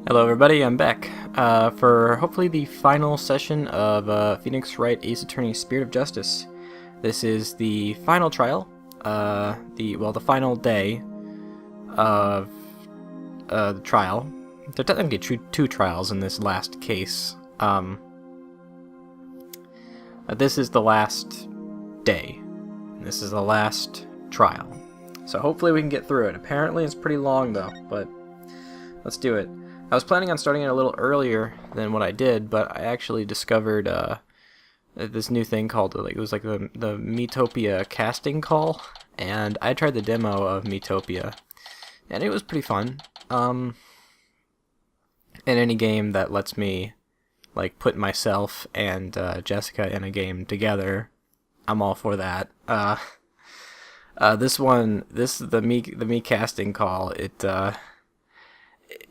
Hello everybody, I'm back for hopefully the final session of Phoenix Wright Ace Attorney Spirit of Justice. This is the final trial, the final day of the trial. There are technically two trials in this last case. This is the last day. This is the last trial. So hopefully we can get through it. Apparently it's pretty long though, but let's do it. I was planning on starting it a little earlier than what I did, but I actually discovered this new thing called it was like the Miitopia casting call, and I tried the demo of Miitopia, and it was pretty fun. In any game that lets me like put myself and Jessica in a game together, I'm all for that. The me casting call,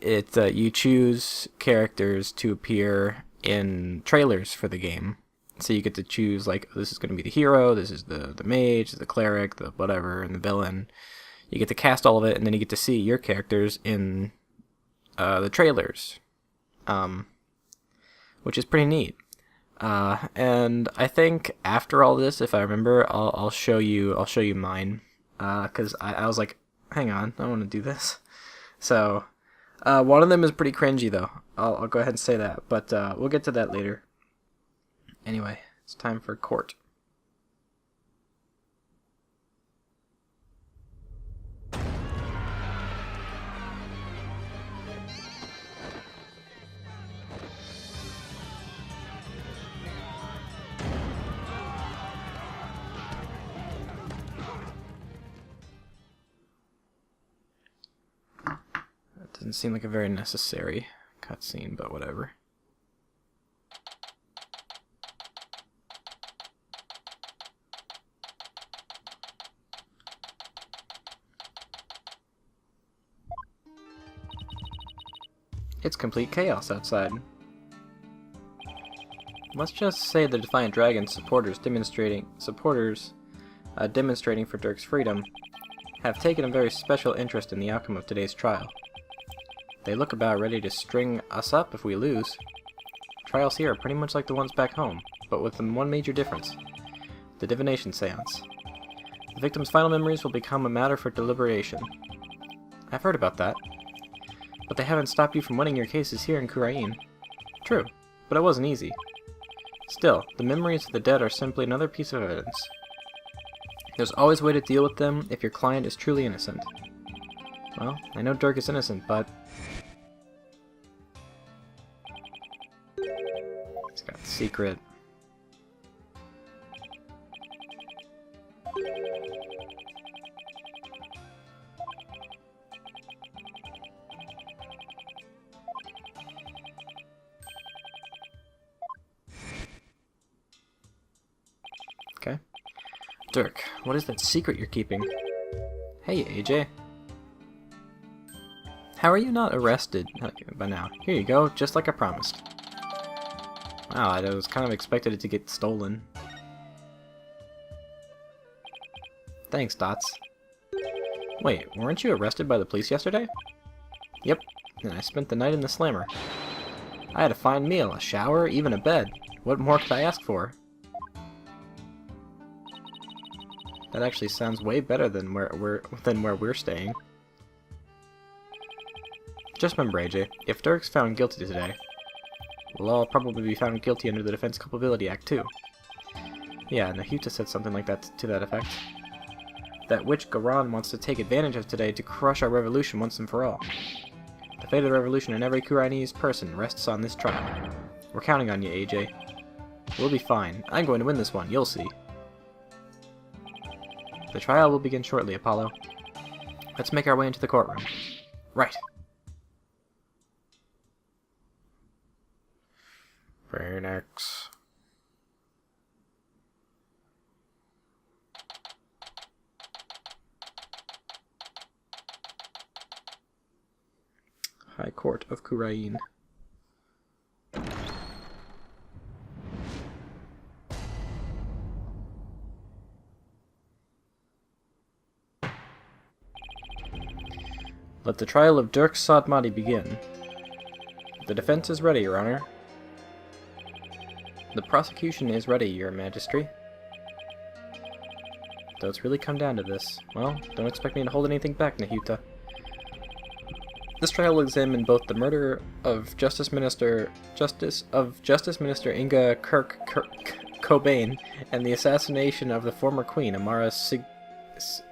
you choose characters to appear in trailers for the game. So you get to choose, like, this is going to be the hero, this is the mage, the cleric, the whatever, and the villain. You get to cast all of it, and then you get to see your characters in the trailers, which is pretty neat. And I think after all this, if I remember, I'll show you mine, because I was like, hang on, I want to do this. So one of them is pretty cringy, though. I'll go ahead and say that, but we'll get to that later. Anyway, it's time for court. That doesn't seem like a very necessary cutscene, but whatever. It's complete chaos outside. Let's just say the Defiant Dragon supporters demonstrating for Dirk's freedom have taken a very special interest in the outcome of today's trial. They look about ready to string us up if we lose. Trials here are pretty much like the ones back home, but with one major difference: the divination seance. The victim's final memories will become a matter for deliberation. I've heard about that. But they haven't stopped you from winning your cases here in Khura'in. True, but it wasn't easy. Still, the memories of the dead are simply another piece of evidence. There's always a way to deal with them if your client is truly innocent. Well, I know Dirk is innocent, but he's got the secret. Okay. Dirk, what is that secret you're keeping? Hey, AJ. How are you not arrested by now? Here you go, just like I promised. Wow, I was kind of expected it to get stolen. Thanks, Dots. Wait, weren't you arrested by the police yesterday? Yep, and I spent the night in the slammer. I had a fine meal, a shower, even a bed. What more could I ask for? That actually sounds way better than where we're staying. Just remember, AJ, if Dirk's found guilty today, we'll all probably be found guilty under the Defense Culpability Act too. Yeah, Nahuta said something like that to that effect. That witch Garan wants to take advantage of today to crush our revolution once and for all. The fate of the revolution and every Khura'inese person rests on this trial. We're counting on you, AJ. We'll be fine. I'm going to win this one, you'll see. The trial will begin shortly, Apollo. Let's make our way into the courtroom. Right. Phoenix. High Court of Khura'in. Let the trial of Dirk Sodmati begin. The defense is ready, Your Honor. The prosecution is ready, Your Majesty. Though it's really come down to this. Well, don't expect me to hold anything back, Nahyuta. This trial will examine both the murder of Justice Minister Inga Cobain and the assassination of the former queen, Amara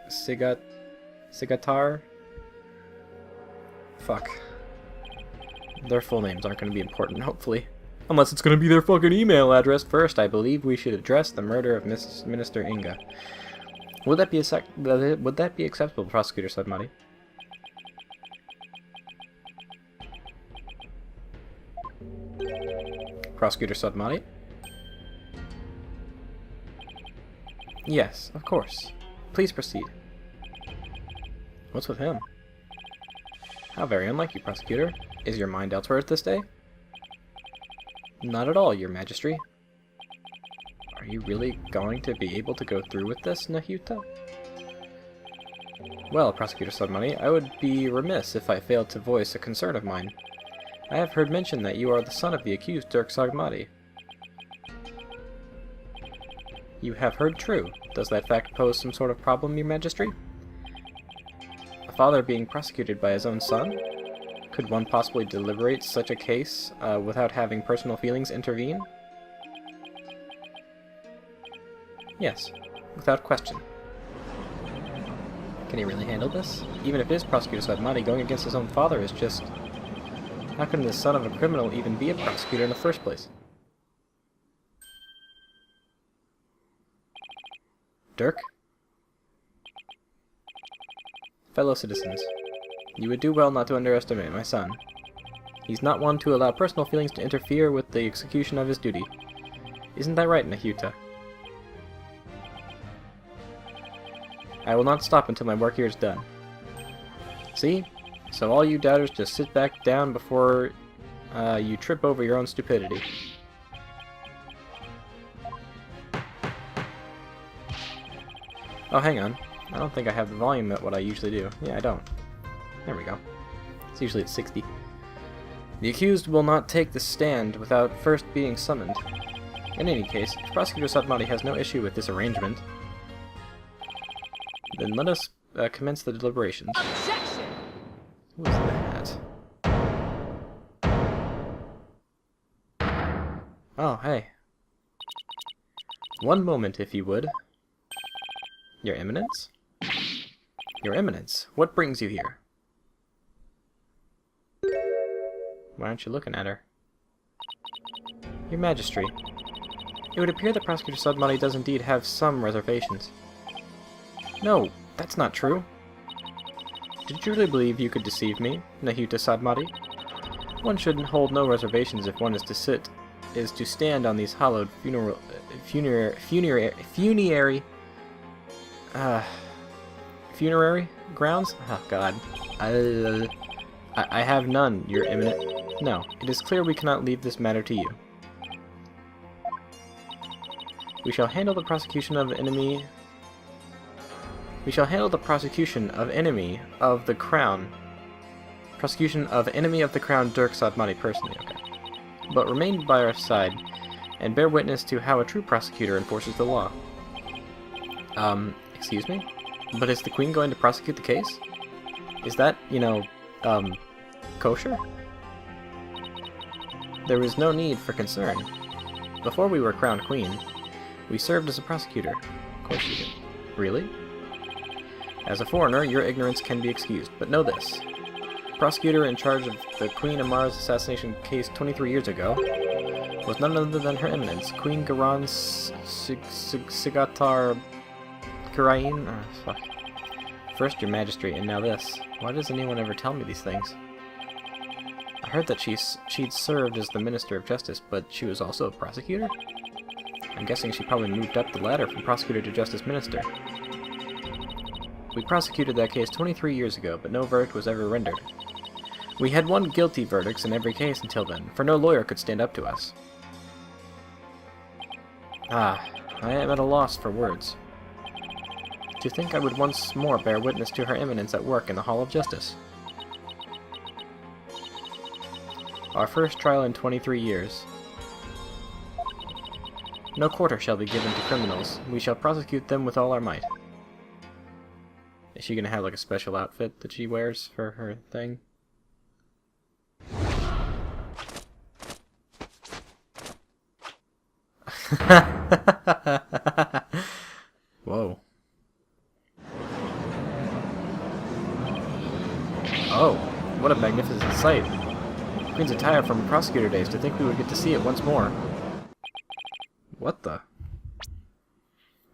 Sigatar? Fuck. Their full names aren't going to be important, hopefully. Unless it's going to be their fucking email address. First, I believe we should address the murder of Minister Inga. Would that be acceptable, Prosecutor Sudmati? Prosecutor Sudmati? Yes, of course. Please proceed. What's with him? How very unlike you, Prosecutor. Is your mind elsewhere at this day? Not at all, Your Majesty. Are you really going to be able to go through with this, Nahyuta? Well, Prosecutor Sudmati, I would be remiss if I failed to voice a concern of mine. I have heard mention that you are the son of the accused Dirk Sudmati. You have heard true. Does that fact pose some sort of problem, Your Majesty? A father being prosecuted by his own son? Could one possibly deliberate such a case without having personal feelings intervene? Yes, without question. Can he really handle this? Even if it is Prosecutor Sudmati, going against his own father is just... How can the son of a criminal even be a prosecutor in the first place? Dirk? Fellow citizens, you would do well not to underestimate my son. He's not one to allow personal feelings to interfere with the execution of his duty. Isn't that right, Nahyuta? I will not stop until my work here is done. See? So all you doubters just sit back down before you trip over your own stupidity. Oh, hang on. I don't think I have the volume at what I usually do. Yeah, I don't. There we go. It's usually at 60. The accused will not take the stand without first being summoned. In any case, if Prosecutor Sudmati has no issue with this arrangement, then let us commence the deliberations. Objection! Who is that? Oh, hey. One moment, if you would. Your Eminence? Your Eminence, what brings you here? Why aren't you looking at her? Your Majesty, it would appear that Prosecutor Sudmati does indeed have some reservations. No, that's not true. Did you really believe you could deceive me, Nahyuta Sudmati? One shouldn't hold no reservations if one is to stand on these hallowed funerary grounds? Oh god. I have none, Your Eminent. No, it is clear we cannot leave this matter to you. We shall handle the prosecution of enemy... We shall handle the prosecution of enemy of the crown. Prosecution of enemy of the crown Dirk Sudmati personally, okay. But remain by our side, and bear witness to how a true prosecutor enforces the law. Excuse me? But is the Queen going to prosecute the case? Is that, you know, kosher? There was no need for concern. Before we were crowned Queen, we served as a prosecutor. Of course you did. Really? As a foreigner, your ignorance can be excused, but know this. The prosecutor in charge of the Queen Amara's assassination case 23 years ago was none other than Her Eminence, Queen Garan Sigatar Karain? Oh, fuck. First Your Majesty, and now this. Why does anyone ever tell me these things? I heard that she'd served as the Minister of Justice, but she was also a prosecutor? I'm guessing she probably moved up the ladder from prosecutor to Justice Minister. We prosecuted that case 23 years ago, but no verdict was ever rendered. We had won guilty verdicts in every case until then, for no lawyer could stand up to us. Ah, I am at a loss for words. To think I would once more bear witness to Her Eminence at work in the Hall of Justice. Our first trial in 23 years. No quarter shall be given to criminals. We shall prosecute them with all our might. Is she gonna have like a special outfit that she wears for her thing? Whoa. Oh, what a magnificent sight. Queen's attire from prosecutor days. To think we would get to see it once more. What the?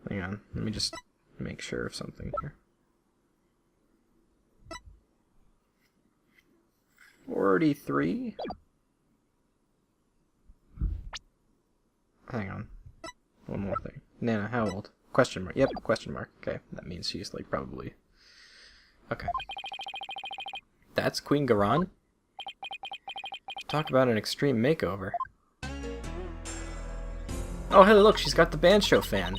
Hang on, let me just make sure of something here. 43? Hang on. One more thing. Nana, how old? Question mark. Yep, question mark. Okay, that means she's like probably... Okay. That's Queen Garan? Talk about an extreme makeover. Oh, hey, look, she's got the Bancho fan.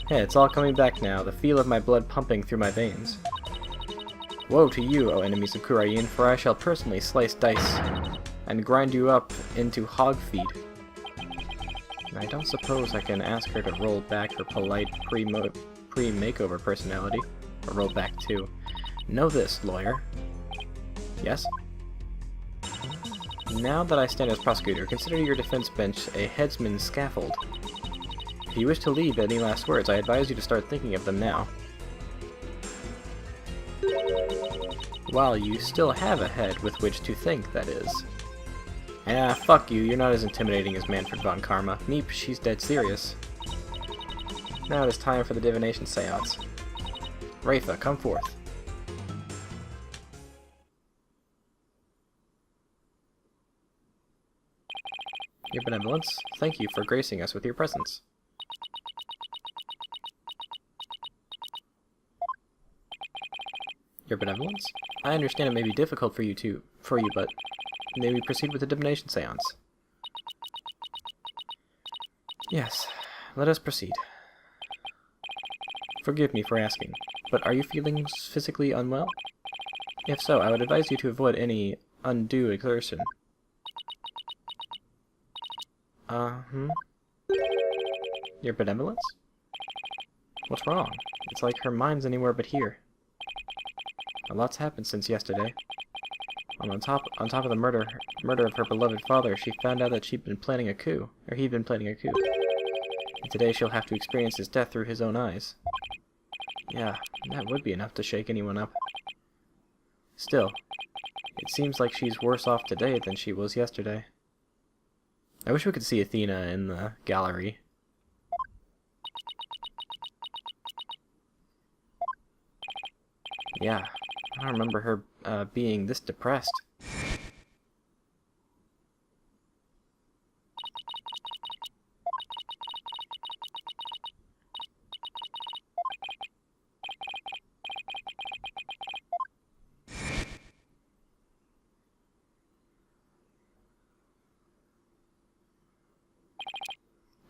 Hey, it's all coming back now, the feel of my blood pumping through my veins. Woe to you, O enemies of Khura'in, for I shall personally slice dice and grind you up into hog feed. I don't suppose I can ask her to roll back her polite pre-makeover personality. Or roll back too. Know this, lawyer. Yes? Now that I stand as prosecutor, consider your defense bench a headsman's scaffold. If you wish to leave any last words, I advise you to start thinking of them now. While you still have a head with which to think, that is. Ah, fuck you, you're not as intimidating as Manfred von Karma. Meep, she's dead serious. Now it is time for the divination seance. Rafa, come forth. Your benevolence, thank you for gracing us with your presence. Your benevolence? I understand it may be difficult for you, but may we proceed with the divination seance? Yes, let us proceed. Forgive me for asking, but are you feeling physically unwell? If so, I would advise you to avoid any undue exertion. Your benevolence? What's wrong? It's like her mind's anywhere but here. A lot's happened since yesterday. On top of the murder of her beloved father, she found out that he'd been planning a coup. And today she'll have to experience his death through his own eyes. Yeah, that would be enough to shake anyone up. Still, it seems like she's worse off today than she was yesterday. I wish we could see Athena in the gallery. Yeah, I don't remember her being this depressed.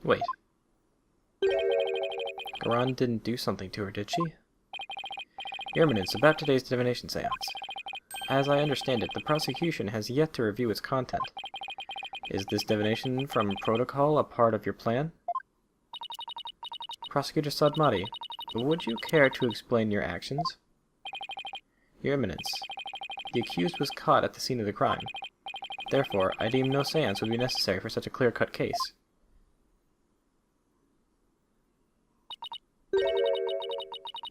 Wait. Garan didn't do something to her, did she? Your Eminence, about today's divination seance. As I understand it, the prosecution has yet to review its content. Is this divination from protocol a part of your plan? Prosecutor Sadmati, would you care to explain your actions? Your Eminence, the accused was caught at the scene of the crime. Therefore, I deem no seance would be necessary for such a clear-cut case.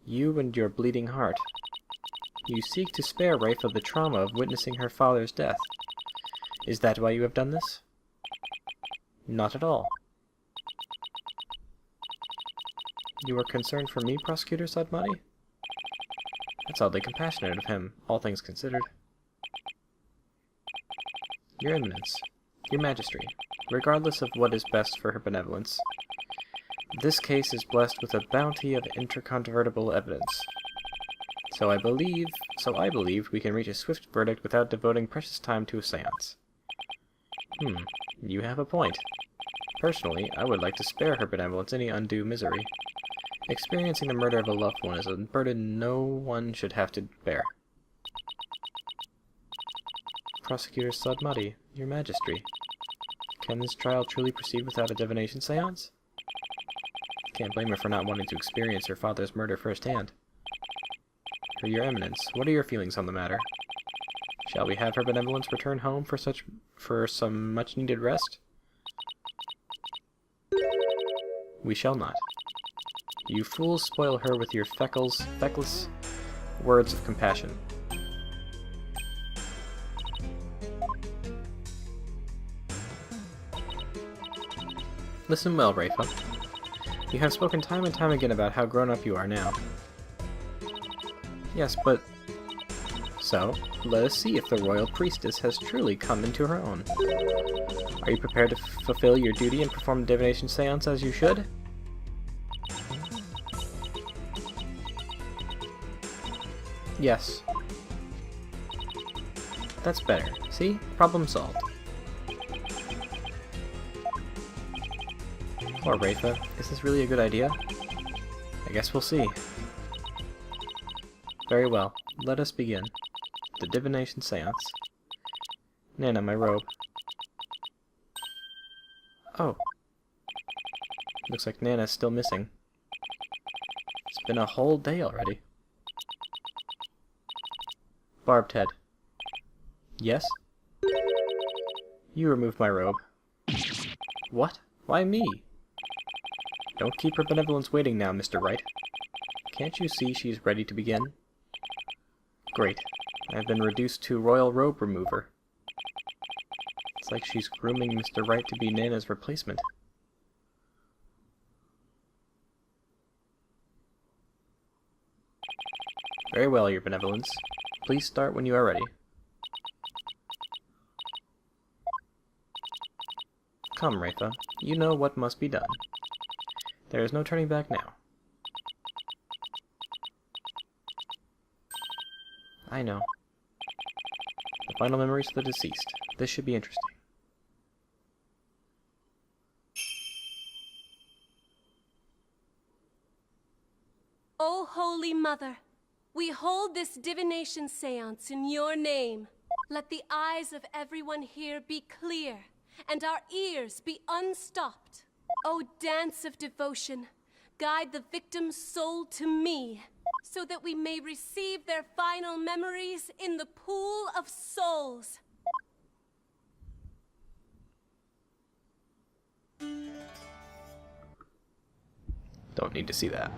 You and your bleeding heart. You seek to spare Rafa the trauma of witnessing her father's death. Is that why you have done this? Not at all. You are concerned for me, Prosecutor Sadmati? That's oddly compassionate of him, all things considered. Your Eminence, your Majesty, regardless of what is best for her benevolence, this case is blessed with a bounty of incontrovertible evidence. So I believe we can reach a swift verdict without devoting precious time to a seance. You have a point. Personally, I would like to spare her benevolence any undue misery. Experiencing the murder of a loved one is a burden no one should have to bear. Prosecutor Sudmati, your majesty. Can this trial truly proceed without a divination seance? Can't blame her for not wanting to experience her father's murder firsthand. Your Eminence, what are your feelings on the matter? Shall we have her benevolence return home for some much-needed rest? We shall not. You fools spoil her with your feckless words of compassion. Listen well, Rafa. You have spoken time and time again about how grown-up you are now. Yes, but... So, let us see if the royal priestess has truly come into her own. Are you prepared to fulfill your duty and perform the divination seance as you should? Yes. That's better. See? Problem solved. Or Rafa, is this really a good idea? I guess we'll see. Very well, let us begin. The divination seance. Nana, my robe. Oh. Looks like Nana's still missing. It's been a whole day already. Barbed head. Yes? You removed my robe. What? Why me? Don't keep her benevolence waiting now, Mr. Wright. Can't you see she's ready to begin? Great. I've been reduced to royal robe remover. It's like she's grooming Mr. Wright to be Nana's replacement. Very well, your benevolence. Please start when you are ready. Come, Rafa. You know what must be done. There is no turning back now. I know. The final memories of the deceased. This should be interesting. O Holy Mother, we hold this divination seance in your name. Let the eyes of everyone here be clear, and our ears be unstopped. O dance of devotion, guide the victim's soul to me, so that we may receive their final memories in the pool of souls. Don't need to see that.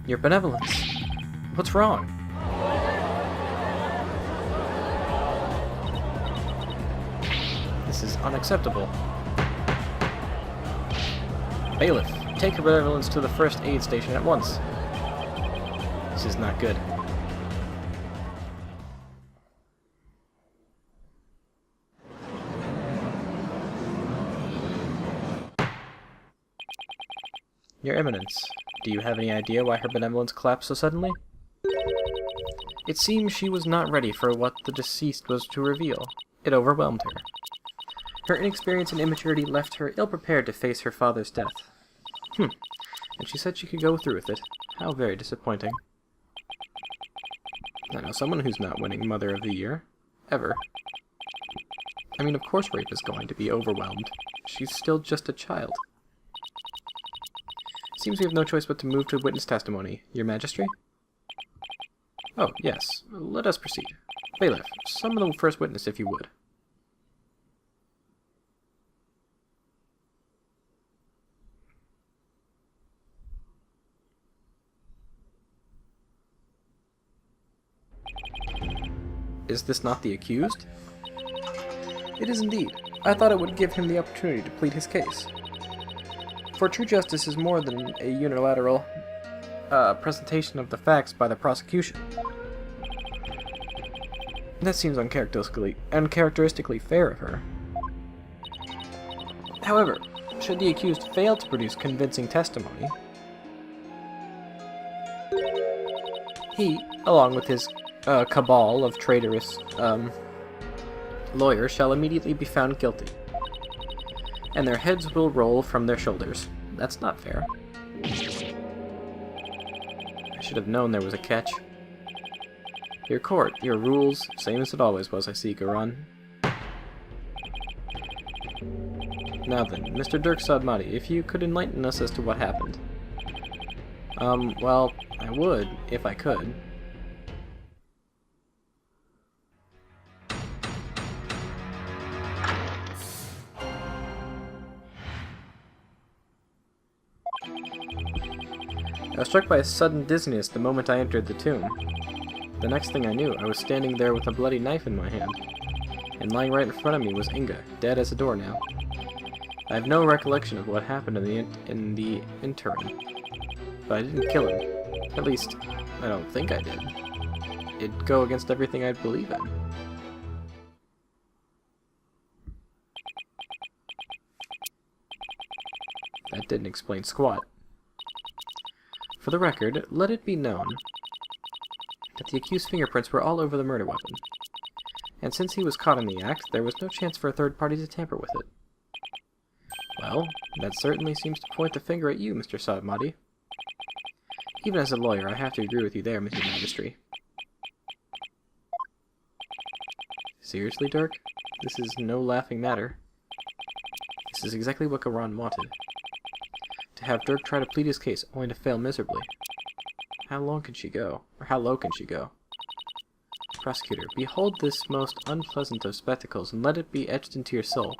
Your benevolence. What's wrong? This is unacceptable. Bailiff, take your benevolence to the first aid station at once. This is not good. Your Eminence, do you have any idea why her benevolence collapsed so suddenly? It seems she was not ready for what the deceased was to reveal. It overwhelmed her. Her inexperience and immaturity left her ill-prepared to face her father's death. And she said she could go through with it. How very disappointing. I know someone who's not winning Mother of the Year. Ever. I mean, of course Rafe is going to be overwhelmed. She's still just a child. Seems we have no choice but to move to witness testimony, Your Majesty. Oh, yes. Let us proceed. Bailiff, summon the first witness if you would. Is this not the accused? It is indeed. I thought it would give him the opportunity to plead his case. For true justice is more than a unilateral presentation of the facts by the prosecution. That seems uncharacteristically fair of her. However, should the accused fail to produce convincing testimony, he, along with his cabal of traitorous lawyers, shall immediately be found guilty, and their heads will roll from their shoulders. That's not fair. I should have known there was a catch. Your court, your rules, same as it always was, I see, Garan. Now then, Mr. Dirk Sadmati, if you could enlighten us as to what happened. Well, I would, if I could. I was struck by a sudden dizziness the moment I entered the tomb. The next thing I knew, I was standing there with a bloody knife in my hand, and lying right in front of me was Inga, dead as a doornail. I have no recollection of what happened in the interim, but I didn't kill him. At least, I don't think I did. It'd go against everything I believe in. That didn't explain squat. For the record, let it be known that the accused's fingerprints were all over the murder weapon, and since he was caught in the act, there was no chance for a third party to tamper with it. Well, that certainly seems to point the finger at you, Mr. Sadmati. Even as a lawyer, I have to agree with you there, Mr. Magistrate. Seriously, Dirk? This is no laughing matter. This is exactly what Garan wanted. To have Dirk try to plead his case, only to fail miserably. How long can she go? Or how low can she go? Prosecutor, behold this most unpleasant of spectacles, and let it be etched into your soul.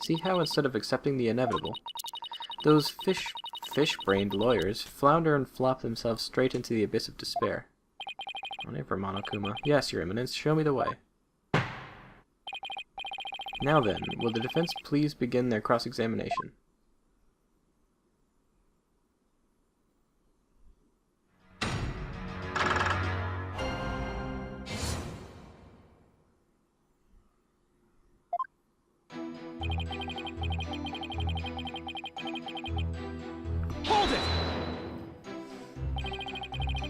See how, instead of accepting the inevitable, those fish-brained lawyers flounder and flop themselves straight into the abyss of despair. Never, Monokuma. Yes, Your Eminence, show me the way. Now then, will the defense please begin their cross-examination?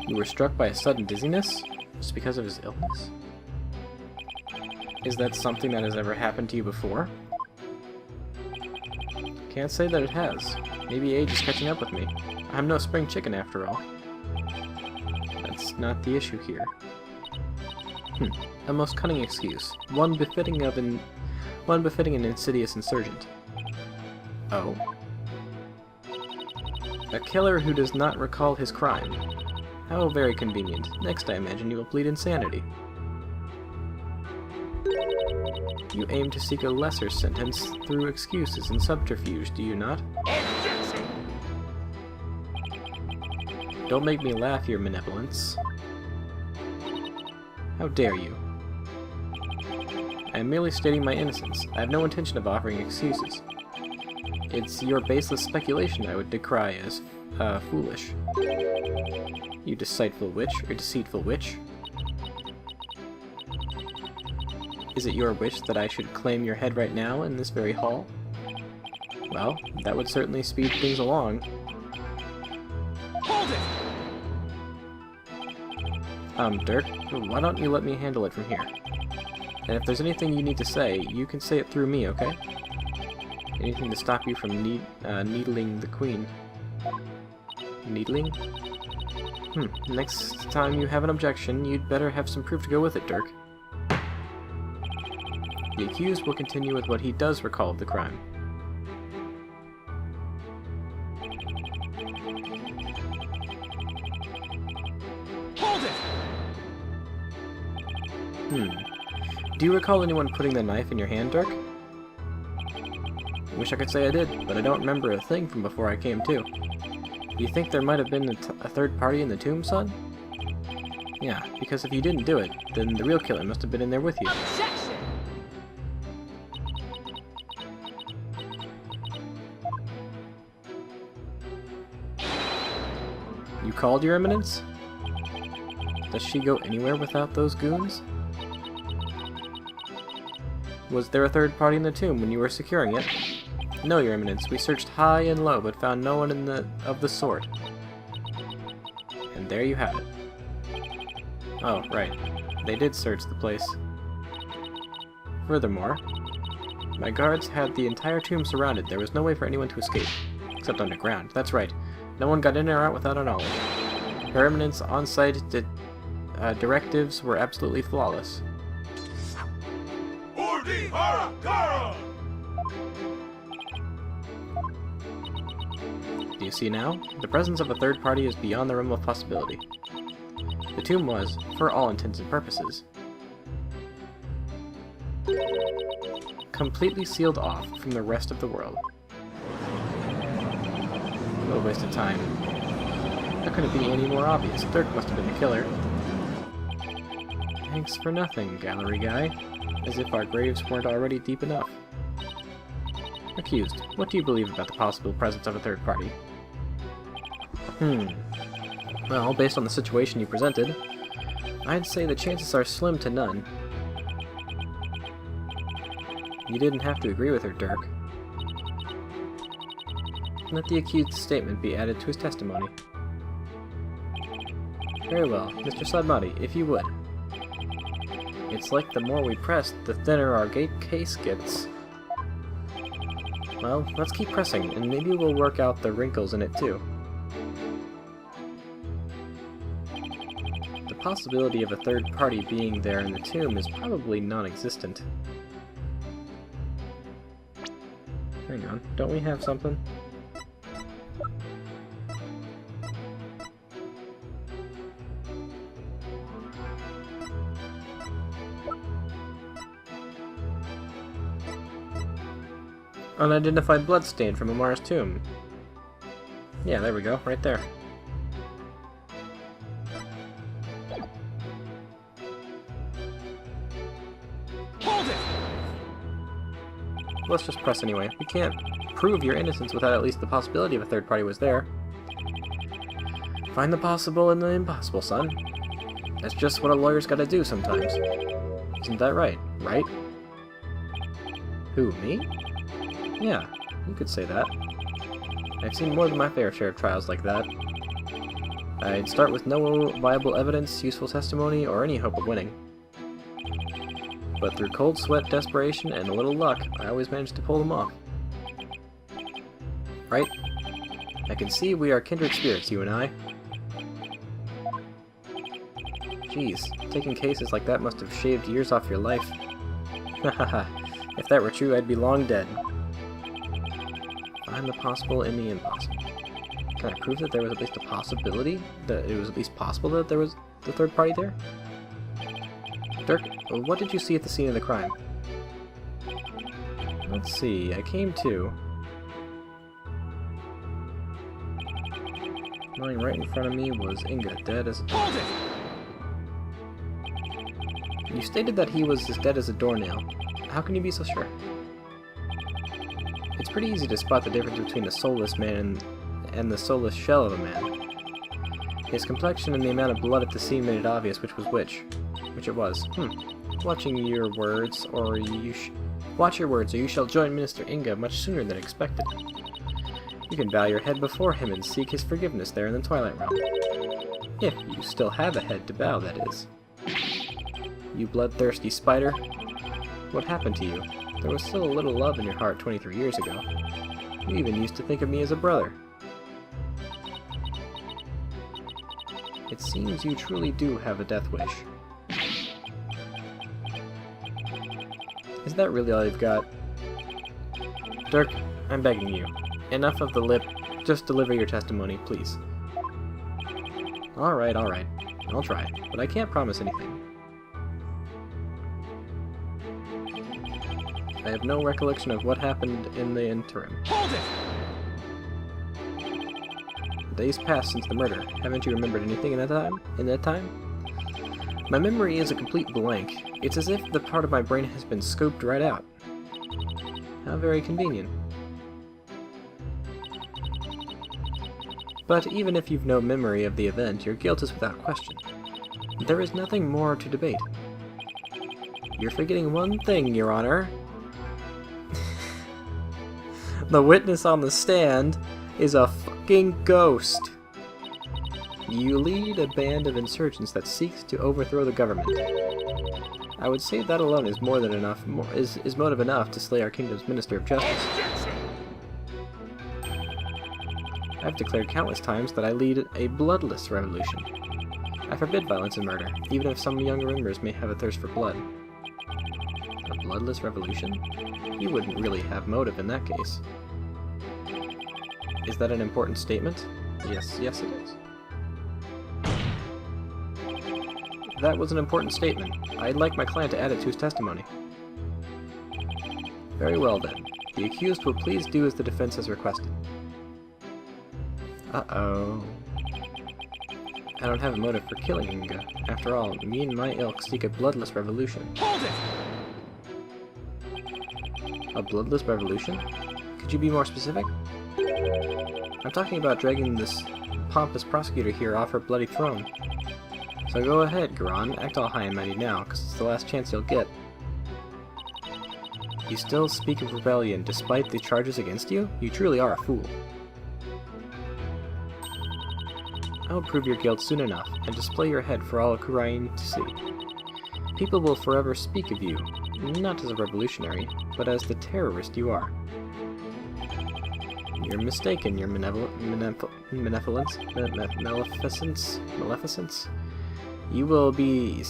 You were struck by a sudden dizziness? Just because of his illness? Is that something that has ever happened to you before? Can't say that it has. Maybe age is catching up with me. I'm no spring chicken after all. That's not the issue here. A most cunning excuse. One befitting an insidious insurgent. Oh? A killer who does not recall his crime. How very convenient. Next, I imagine you will plead insanity. You aim to seek a lesser sentence through excuses and subterfuge, do you not? Objection! Don't make me laugh, Your Benevolence. How dare you? I am merely stating my innocence. I have no intention of offering excuses. It's your baseless speculation I would decry as foolish. You deceitful witch. Is it your wish that I should claim your head right now in this very hall? Well, that would certainly speed things along. Hold it! Dirk, why don't you let me handle it from here? And if there's anything you need to say, you can say it through me, okay? Anything to stop you from needling the queen. Needling? Next time you have an objection, you'd better have some proof to go with it, Dirk. The accused will continue with what he does recall of the crime. Hold it! Do you recall anyone putting the knife in your hand, Dirk? I wish I could say I did, but I don't remember a thing from before I came to. Do you think there might have been a third party in the tomb, son? Yeah, because if you didn't do it, then the real killer must have been in there with you. Objection! You called, Your Eminence? Does she go anywhere without those goons? Was there a third party in the tomb when you were securing it? No, Your Eminence. We searched high and low, but found no one of the sort. And there you have it. Oh, right. They did search the place. Furthermore, my guards had the entire tomb surrounded. There was no way for anyone to escape. Except underground. That's right. No one got in or out without our knowledge. Her Eminence on-site directives were absolutely flawless. Do you see now? The presence of a third party is beyond the realm of possibility. The tomb was, for all intents and purposes, completely sealed off from the rest of the world. No waste of time. How could it be any more obvious? Dirk must have been the killer. Thanks for nothing, gallery guy. As if our graves weren't already deep enough. Accused, what do you believe about the possible presence of a third party? Well, based on the situation you presented, I'd say the chances are slim to none. You didn't have to agree with her, Dirk. Let the accused's statement be added to his testimony. Very well, Mr. Sladmati, if you would. It's like the more we press, the thinner our case gets. Well, let's keep pressing, and maybe we'll work out the wrinkles in it too. The possibility of a third party being there in the tomb is probably non-existent. Hang on, don't we have something? Unidentified bloodstain from Amar's tomb. Yeah, there we go, right there. Hold it! Let's just press anyway. We can't prove your innocence without at least the possibility of a third party was there. Find the possible in the impossible, son. That's just what a lawyer's gotta do sometimes. Isn't that right? Right? Who, me? Yeah, you could say that. I've seen more than my fair share of trials like that. I'd start with no viable evidence, useful testimony, or any hope of winning. But through cold sweat, desperation, and a little luck, I always managed to pull them off. Right? I can see we are kindred spirits, you and I. Jeez, taking cases like that must have shaved years off your life. Hahaha, if that were true, I'd be long dead. Find the possible in the impossible. Can I prove that there was at least a possibility? That it was at least possible that there was the third party there? Dirk, what did you see at the scene of the crime? Let's see, I came to... Lying right in front of me was Inga, dead as... Hold it! You stated that he was as dead as a doornail. How can you be so sure? It's pretty easy to spot the difference between a soulless man and the soulless shell of a man. His complexion and the amount of blood at the scene made it obvious which was which. Which it was. Watch your words, or you shall join Minister Inga much sooner than expected. You can bow your head before him and seek his forgiveness there in the Twilight Realm. If you still have a head to bow, that is. You bloodthirsty spider. What happened to you? There was still a little love in your heart 23 years ago. You even used to think of me as a brother. It seems you truly do have a death wish. Is that really all you've got? Dirk, I'm begging you. Enough of the lip. Just deliver your testimony, please. Alright. I'll try, but I can't promise anything. I have no recollection of what happened in the interim. Hold it! Days passed since the murder. Haven't you remembered anything in that time? My memory is a complete blank. It's as if the part of my brain has been scoped right out. How very convenient. But even if you've no memory of the event, your guilt is without question. There is nothing more to debate. You're forgetting one thing, Your Honor. The witness on the stand is a fucking ghost. You lead a band of insurgents that seeks to overthrow the government. I would say that alone is more than enough, is motive enough to slay our kingdom's Minister of Justice. I've declared countless times that I lead a bloodless revolution. I forbid violence and murder, even if some younger members may have a thirst for blood. A bloodless revolution? You wouldn't really have motive in that case. Is that an important statement? Yes, it is. That was an important statement. I'd like my client to add it to his testimony. Very well then. The accused will please do as the defense has requested. Uh-oh. I don't have a motive for killing Inga. After all, me and my ilk seek a bloodless revolution. Hold it! A bloodless revolution? Could you be more specific? I'm talking about dragging this pompous prosecutor here off her bloody throne. So go ahead, Garon, act all high and mighty now, because it's the last chance you'll get. You still speak of rebellion despite the charges against you? You truly are a fool. I'll prove your guilt soon enough, and display your head for all Khura'in to see. People will forever speak of you, not as a revolutionary, but as the terrorist you are. You're mistaken, your maleficence. It will be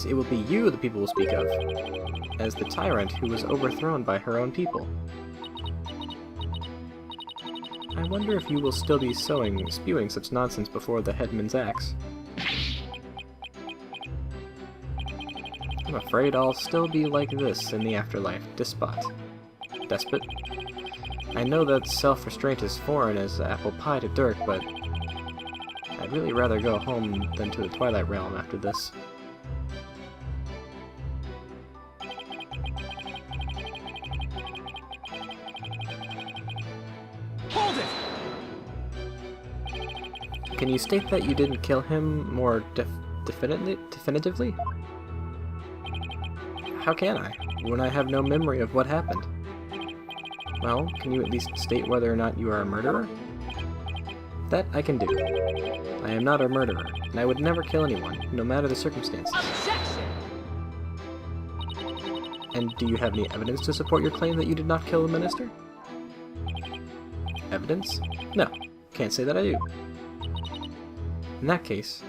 you the people will speak of, as the tyrant who was overthrown by her own people. I wonder if you will still be spewing such nonsense before the headman's axe. I'm afraid I'll still be like this in the afterlife, despot. Despot? I know that self-restraint is foreign as apple pie to Dirk, but I'd really rather go home than to the Twilight Realm after this. Hold it! Can you state that you didn't kill him more definitively? How can I, when I have no memory of what happened? Well, can you at least state whether or not you are a murderer? That I can do. I am not a murderer, and I would never kill anyone, no matter the circumstances. Objection! And do you have any evidence to support your claim that you did not kill the minister? Evidence? No, can't say that I do. In that case,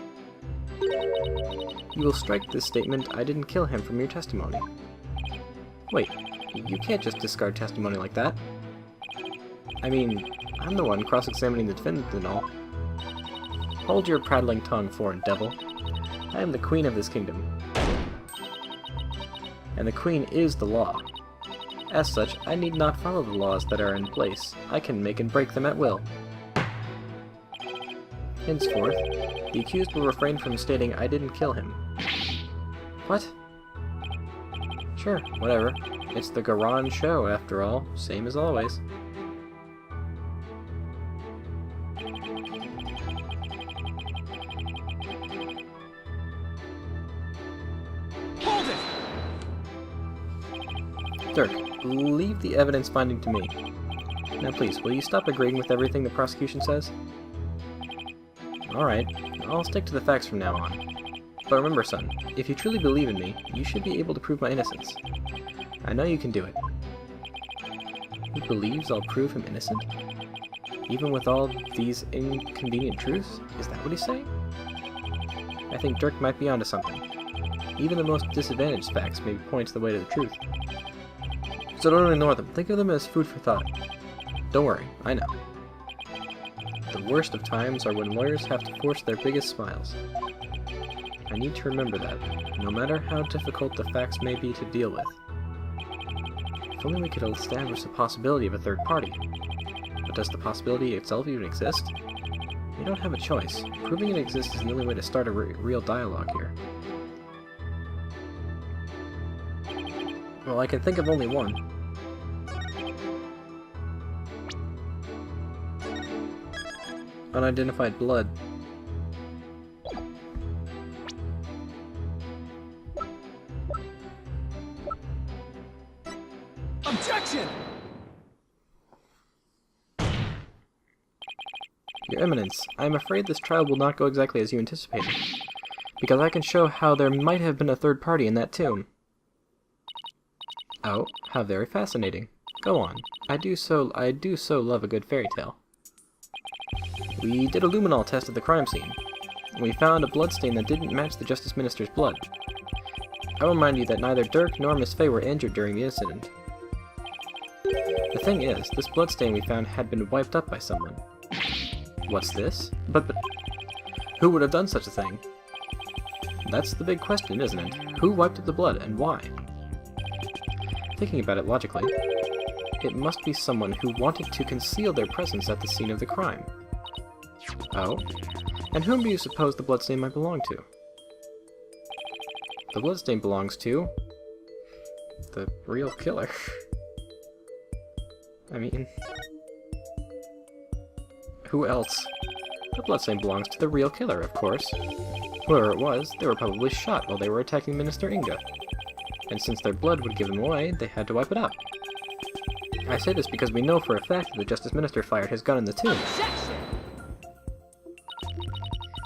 you will strike this statement, I didn't kill him, from your testimony. Wait, you can't just discard testimony like that. I mean, I'm the one cross-examining the defendant and all. Hold your prattling tongue, foreign devil. I am the queen of this kingdom. And the queen is the law. As such, I need not follow the laws that are in place. I can make and break them at will. Henceforth, the accused will refrain from stating I didn't kill him. What? Sure, whatever. It's the Garon show, after all. Same as always. Hold it! Dirk, leave the evidence finding to me. Now please, will you stop agreeing with everything the prosecution says? Alright, I'll stick to the facts from now on. But remember, son, if you truly believe in me, you should be able to prove my innocence. I know you can do it. He believes I'll prove him innocent? Even with all these inconvenient truths? Is that what he's saying? I think Dirk might be onto something. Even the most disadvantaged facts may point the way to the truth. So don't ignore them. Think of them as food for thought. Don't worry, I know. The worst of times are when lawyers have to force their biggest smiles. I need to remember that, no matter how difficult the facts may be to deal with. If only we could establish the possibility of a third party. But does the possibility itself even exist? We don't have a choice. Proving it exists is the only way to start a real dialogue here. Well, I can think of only one. unidentified blood. Objection! Your Eminence, I am afraid this trial will not go exactly as you anticipated, because I can show how there might have been a third party in that tomb. Oh, how very fascinating. Go on. I do so love a good fairy tale. We did a luminol test at the crime scene. We found a bloodstain that didn't match the Justice Minister's blood. I will remind you that neither Dirk nor Miss Fey were injured during the incident. The thing is, this bloodstain we found had been wiped up by someone. What's this? But who would have done such a thing? That's the big question, isn't it? Who wiped up the blood, and why? Thinking about it logically, it must be someone who wanted to conceal their presence at the scene of the crime. Oh? And whom do you suppose the bloodstain might belong to? The bloodstain belongs to... the real killer. I mean... who else? The bloodstain belongs to the real killer, of course. Whoever it was, they were probably shot while they were attacking Minister Inga. And since their blood would give them away, they had to wipe it up. I say this because we know for a fact that the Justice Minister fired his gun in the tomb. Objection!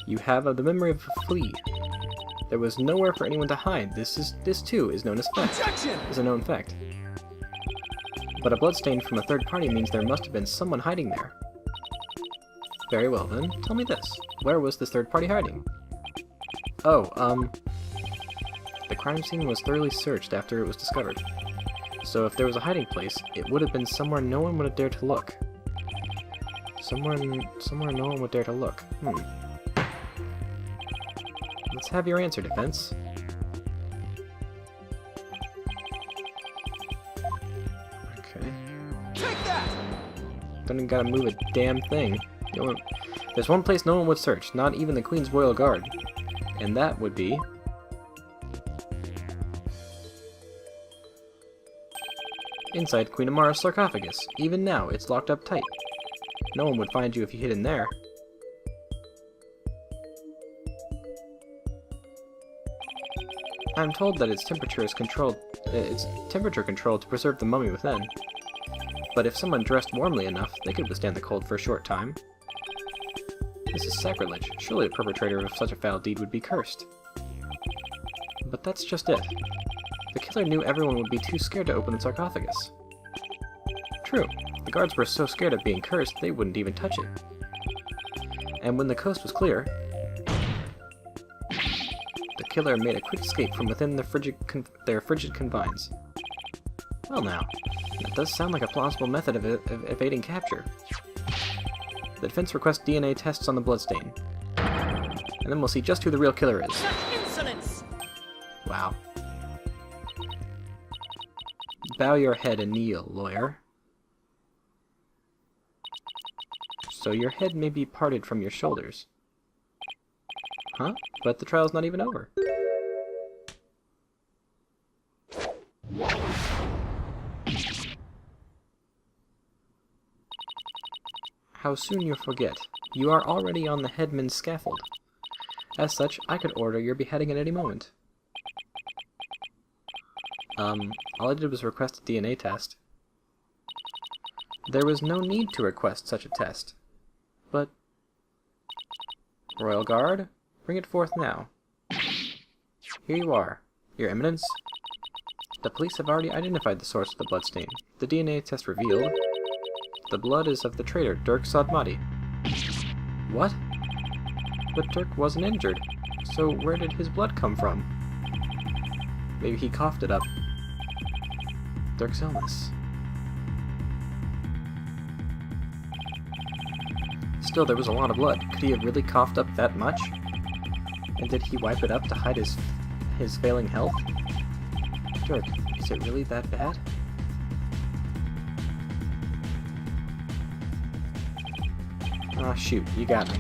You have the memory of a flea. There was nowhere for anyone to hide. This too is known as fact. Objection! Is a known fact. But a bloodstain from a third party means there must have been someone hiding there. Very well then, tell me this. Where was this third party hiding? Oh, the crime scene was thoroughly searched after it was discovered. So if there was a hiding place, it would have been somewhere no one would have dared to look. Somewhere no one would dare to look. Let's have your answer, defense. Okay. Take that! Don't even gotta move a damn thing. There's one place no one would search, not even the Queen's Royal Guard. And that would be... inside Queen Amara's sarcophagus. Even now, it's locked up tight. No one would find you if you hid in there. I'm told that its temperature controlled to preserve the mummy within. But if someone dressed warmly enough, they could withstand the cold for a short time. This is sacrilege. Surely the perpetrator of such a foul deed would be cursed. But that's just it. The killer knew everyone would be too scared to open the sarcophagus. True, the guards were so scared of being cursed they wouldn't even touch it. And when the coast was clear, the killer made a quick escape from within their frigid confines. Well now, that does sound like a plausible method of evading capture. The defense requests DNA tests on the bloodstain. And then we'll see just who the real killer is. Such insolence! Wow. Bow your head and kneel, lawyer. So your head may be parted from your shoulders. Huh? But the trial's not even over. How soon you forget. You are already on the headman's scaffold. As such, I could order your beheading at any moment. All I did was request a DNA test. There was no need to request such a test. But... Royal Guard, bring it forth now. Here you are, Your Eminence. The police have already identified the source of the bloodstain. The DNA test revealed... the blood is of the traitor, Dirk Sodmati. What? But Dirk wasn't injured, so where did his blood come from? Maybe he coughed it up. Dirk's illness. Still, there was a lot of blood. Could he have really coughed up that much? And did he wipe it up to hide his failing health? Dirk, is it really that bad? Ah, shoot, you got me.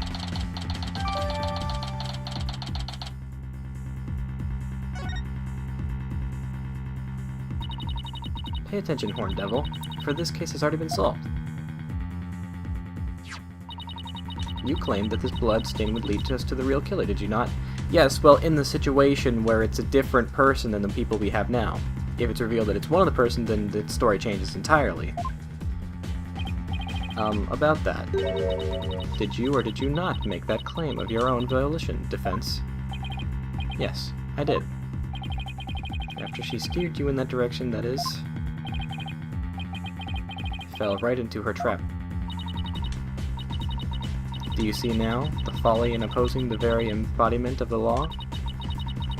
Pay attention, Horn Devil, for this case has already been solved. You claimed that this blood stain would lead us to the real killer, did you not? Yes, well, in the situation where it's a different person than the people we have now. If it's revealed that it's one of the person, then the story changes entirely. About that. Did you or did you not make that claim of your own volition, defense? Yes, I did. After she steered you in that direction, that is, fell right into her trap. Do you see now the folly in opposing the very embodiment of the law?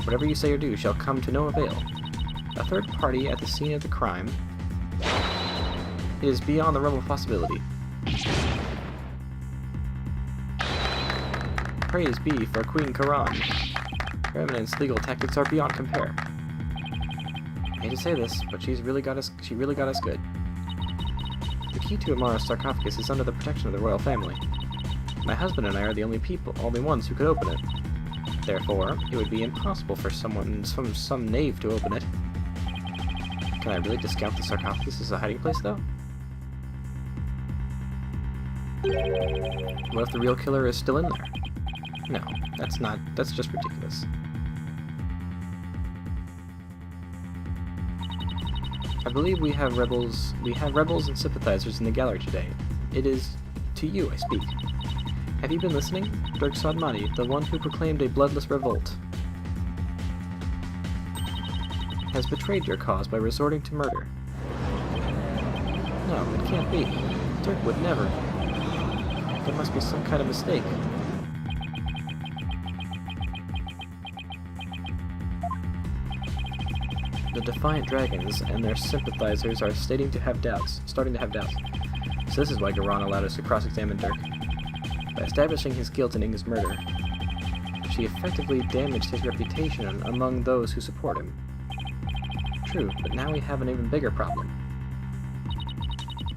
Whatever you say or do shall come to no avail. A third party at the scene of the crime is beyond the realm of possibility. Praise be for Queen Karan. Her Eminence's legal tactics are beyond compare. I hate to say this, but she really got us good. The key to Amara's sarcophagus is under the protection of the royal family. My husband and I are the only ones who could open it. Therefore, it would be impossible for some knave to open it. Can I really discount the sarcophagus as a hiding place, though? What if the real killer is still in there? No, that's just ridiculous. I believe we have rebels and sympathizers in the gallery today. It is to you I speak. Have you been listening? Durg Sadmati, the one who proclaimed a bloodless revolt, has betrayed your cause by resorting to murder. No, it can't be. Durg would never. There must be some kind of mistake. The Defiant Dragons and their sympathizers are starting to have doubts. So this is why Garan allowed us to cross-examine Durg. By establishing his guilt in Inga's murder, she effectively damaged his reputation among those who support him. True, but now we have an even bigger problem.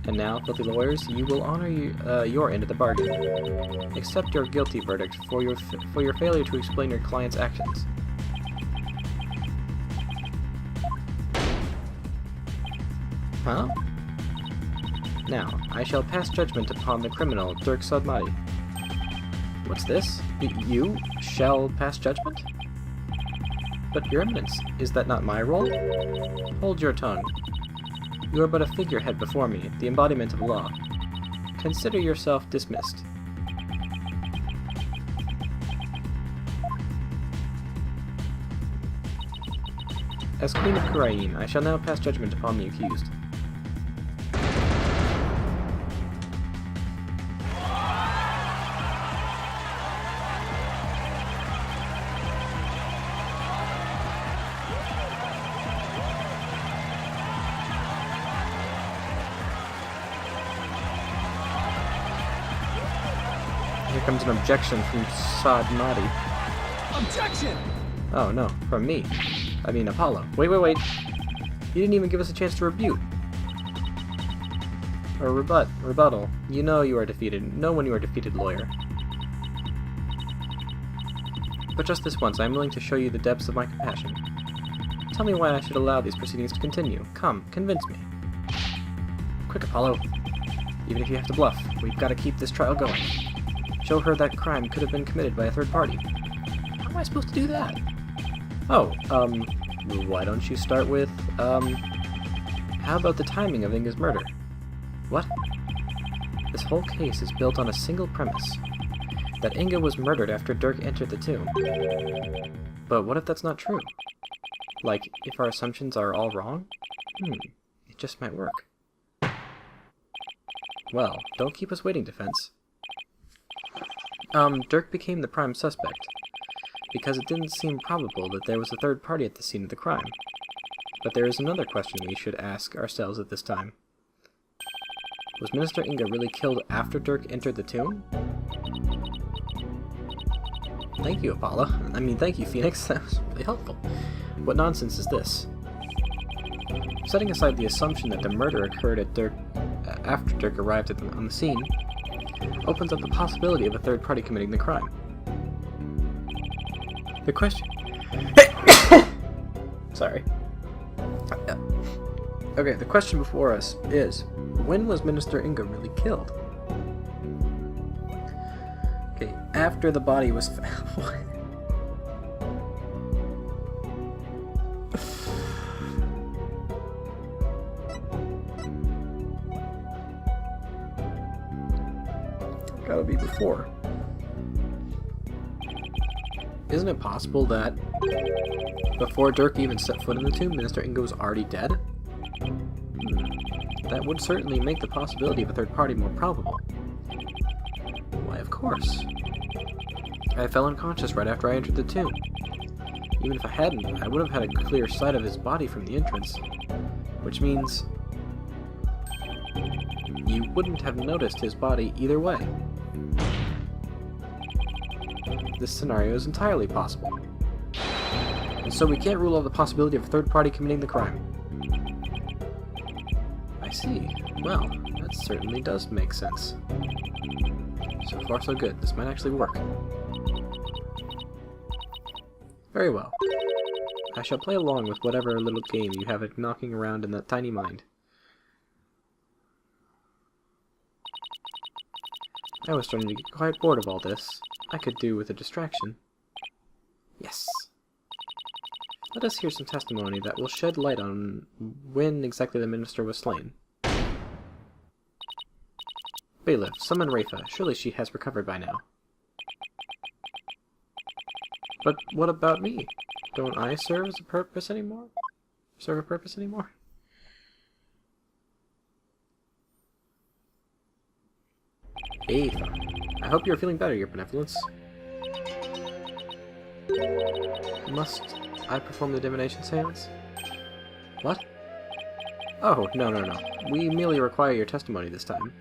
And now, filthy lawyers, you will honor your end of the bargain. Accept your guilty verdict for your failure to explain your client's actions. Huh? Now, I shall pass judgment upon the criminal, Durg Sadmati. What's this? You shall pass judgment? But, Your Eminence, is that not my role? Hold your tongue. You are but a figurehead before me, the embodiment of law. Consider yourself dismissed. As Queen of Khura'in, I shall now pass judgment upon the accused. Here comes an objection from Sadmati. Objection! Oh no, from me. I mean Apollo. Wait. You didn't even give us a chance to rebut. Or rebuttal. You know you are defeated. Know when you are defeated, lawyer. But just this once, I am willing to show you the depths of my compassion. Tell me why I should allow these proceedings to continue. Come, convince me. Quick, Apollo. Even if you have to bluff, we've got to keep this trial going. Show her that crime could have been committed by a third party. How am I supposed to do that? Oh, why don't you start with, how about the timing of Inga's murder? What? This whole case is built on a single premise. That Inga was murdered after Durg entered the tomb. But what if that's not true? Like, if our assumptions are all wrong? It just might work. Well, don't keep us waiting, defense. Durg became the prime suspect, because it didn't seem probable that there was a third party at the scene of the crime. But there is another question we should ask ourselves at this time. Was Minister Inga really killed after Durg entered the tomb? Thank you, Apollo. Thank you, Phoenix. That was really helpful. What nonsense is this? Setting aside the assumption that the murder occurred at after Durg arrived on the scene, opens up the possibility of a third party committing the crime. The question... Sorry. Okay, the question before us is, when was Minister Inga really killed? after the body was found. Gotta be before. Isn't it possible that before Dirk even set foot in the tomb, Minister Ingo was already dead? That would certainly make the possibility of a third party more probable. Why, of course. I fell unconscious right after I entered the tomb. Even if I hadn't, I would have had a clear sight of his body from the entrance. Which means you wouldn't have noticed his body either way. This scenario is entirely possible. And so we can't rule out the possibility of a third party committing the crime. I see. Well, that certainly does make sense. So far so good. This might actually work. Very well. I shall play along with whatever little game you have it knocking around in that tiny mind. I was starting to get quite bored of all this. I could do with a distraction. Yes. Let us hear some testimony that will shed light on when exactly the minister was slain. Bailiff, summon Rafa. Surely she has recovered by now. But what about me? Don't I serve a purpose anymore? Ava, I hope you're feeling better, Your Benevolence. Must I perform the divination seance? What? Oh, no. We merely require your testimony this time.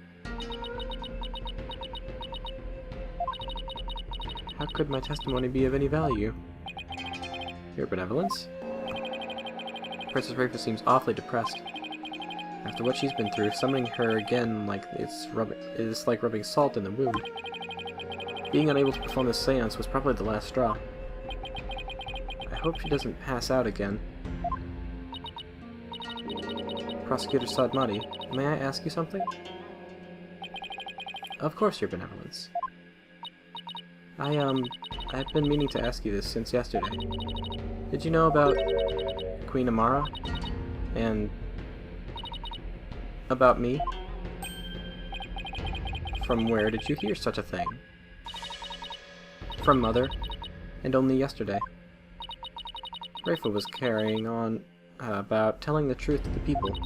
How could my testimony be of any value? Your Benevolence? Princess Rafa seems awfully depressed. After what she's been through, summoning her again is like rubbing salt in the wound. Being unable to perform this seance was probably the last straw. I hope she doesn't pass out again. Prosecutor Sadmati, may I ask you something? Of course, Your Benevolence. I've been meaning to ask you this since yesterday. Did you know about Queen Amara? And about me? From where did you hear such a thing? From Mother, and only yesterday. Rafa was carrying on about telling the truth to the people.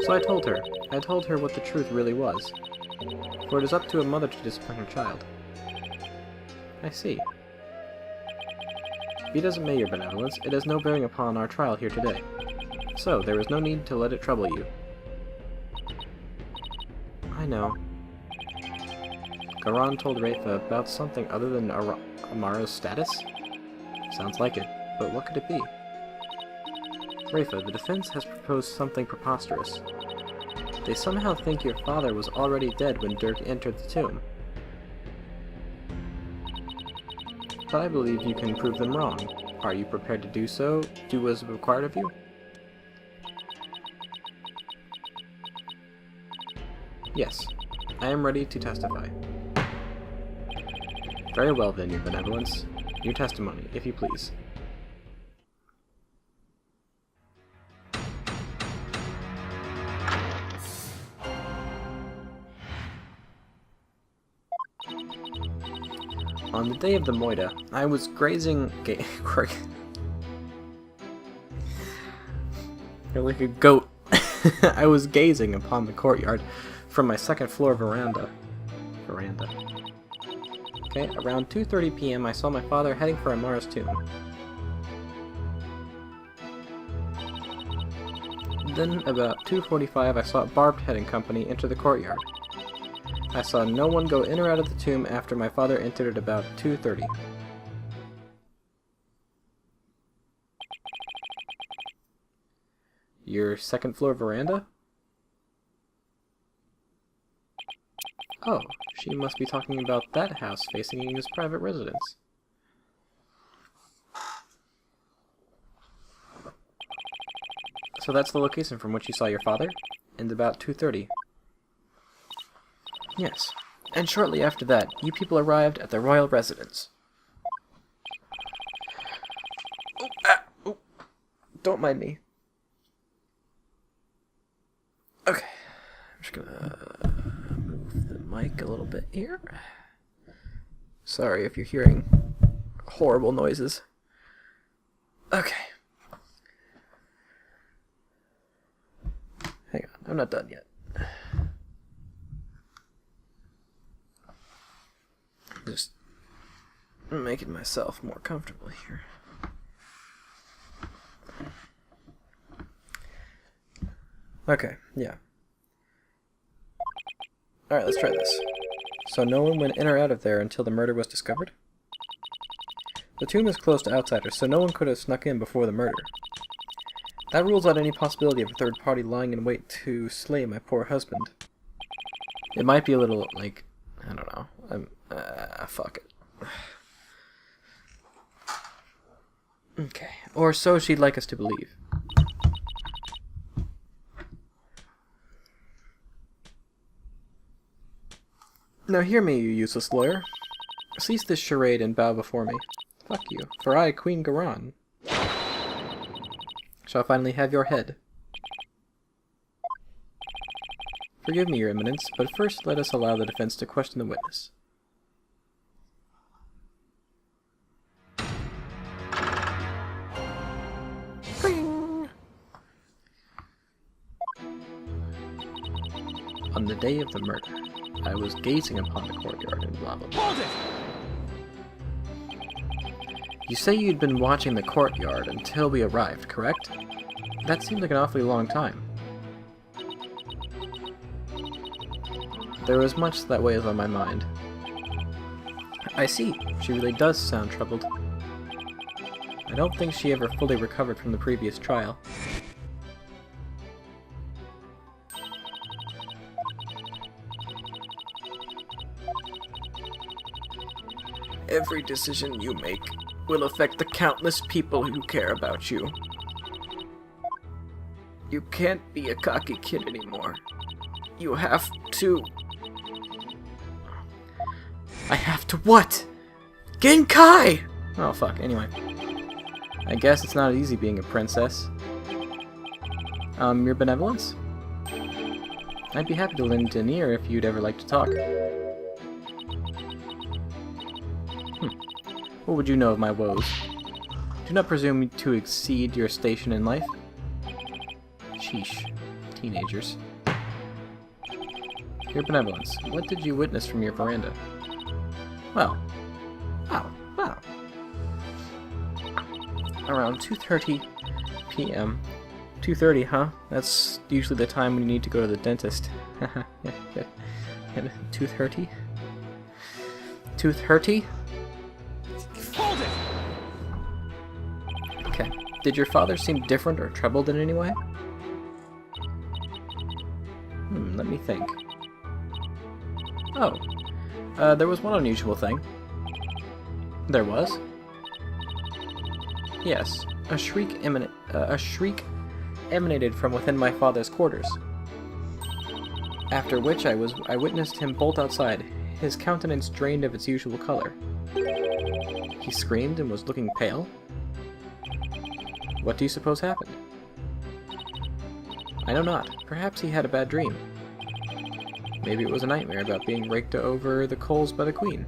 So I told her. I told her what the truth really was. For it is up to a mother to discipline her child. I see. Be it as it may, Your Benevolence, it has no bearing upon our trial here today. So, there is no need to let it trouble you. I know. Garan told Rafa about something other than Amara's status? Sounds like it, but what could it be? Rafa, the defense has proposed something preposterous. They somehow think your father was already dead when Dirk entered the tomb. But I believe you can prove them wrong. Are you prepared to do so? Do what is required of you? Yes, I am ready to testify. Very well then, Your Benevolence. Your testimony, if you please. On the day of the Moida, I was grazing like a goat. I was gazing upon the courtyard from my second floor veranda. Okay, around 2:30 p.m. I saw my father heading for Amara's tomb. Then, about 2:45, I saw a barbed head and company enter the courtyard. I saw no one go in or out of the tomb after my father entered at about 2:30. Your second floor veranda? Oh, she must be talking about that house facing his private residence. So that's the location from which you saw your father? And about 2:30. Yes. And shortly after that, you people arrived at the royal residence. Oh, don't mind me. Okay, I'm just gonna move the mic a little bit here. Sorry if you're hearing horrible noises. Okay. Hang on, I'm not done yet. Just making myself more comfortable here. Okay, yeah. Alright, let's try this. So no one went in or out of there until the murder was discovered? The tomb is closed to outsiders, so no one could have snuck in before the murder. That rules out any possibility of a third party lying in wait to slay my poor husband. It might be a little, like, I don't know. Fuck it. Okay. Or so she'd like us to believe. Now hear me, you useless lawyer. Cease this charade and bow before me. Fuck you, for I, Queen Garan, shall finally have your head. Forgive me, Your Eminence, but first let us allow the defense to question the witness. Bing! On the day of the murder, I was gazing upon the courtyard and blah blah blah. Hold it! You say you'd been watching the courtyard until we arrived, correct? That seemed like an awfully long time. There was much that weighs on my mind. I see. She really does sound troubled. I don't think she ever fully recovered from the previous trial. Every decision you make will affect the countless people who care about you. You can't be a cocky kid anymore. You have to... I have to what? Genkai! Oh fuck, anyway. I guess it's not easy being a princess. Your benevolence? I'd be happy to lend an ear if you'd ever like to talk. What would you know of my woes? Do not presume to exceed your station in life. Sheesh. Teenagers. Your benevolence, what did you witness from your veranda? Well, wow. Around 2:30 p.m. 2:30, huh? That's usually the time when you need to go to the dentist. 2:30? 2:30? Hold it! Okay. Did your father seem different or troubled in any way? Let me think. Oh. There was one unusual thing. There was? Yes. A shriek emanated from within my father's quarters. After which I witnessed him bolt outside, his countenance drained of its usual color. He screamed and was looking pale. What do you suppose happened? I know not. Perhaps he had a bad dream. Maybe it was a nightmare about being raked over the coals by the queen.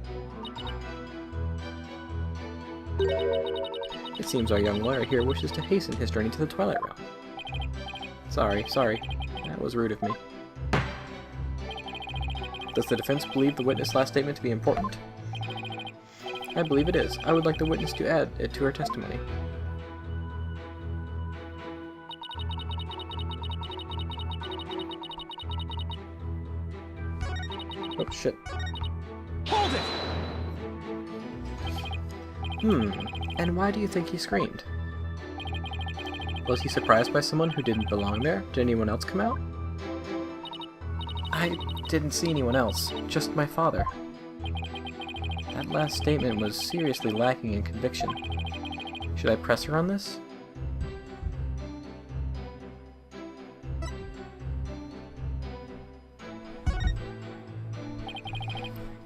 It seems our young lawyer here wishes to hasten his journey to the Twilight Realm. Sorry. That was rude of me. Does the defense believe the witness' last statement to be important? I believe it is. I would like the witness to add it to her testimony. Oh, shit. Hold it! And why do you think he screamed? Was he surprised by someone who didn't belong there? Did anyone else come out? I didn't see anyone else, just my father. That last statement was seriously lacking in conviction. Should I press her on this?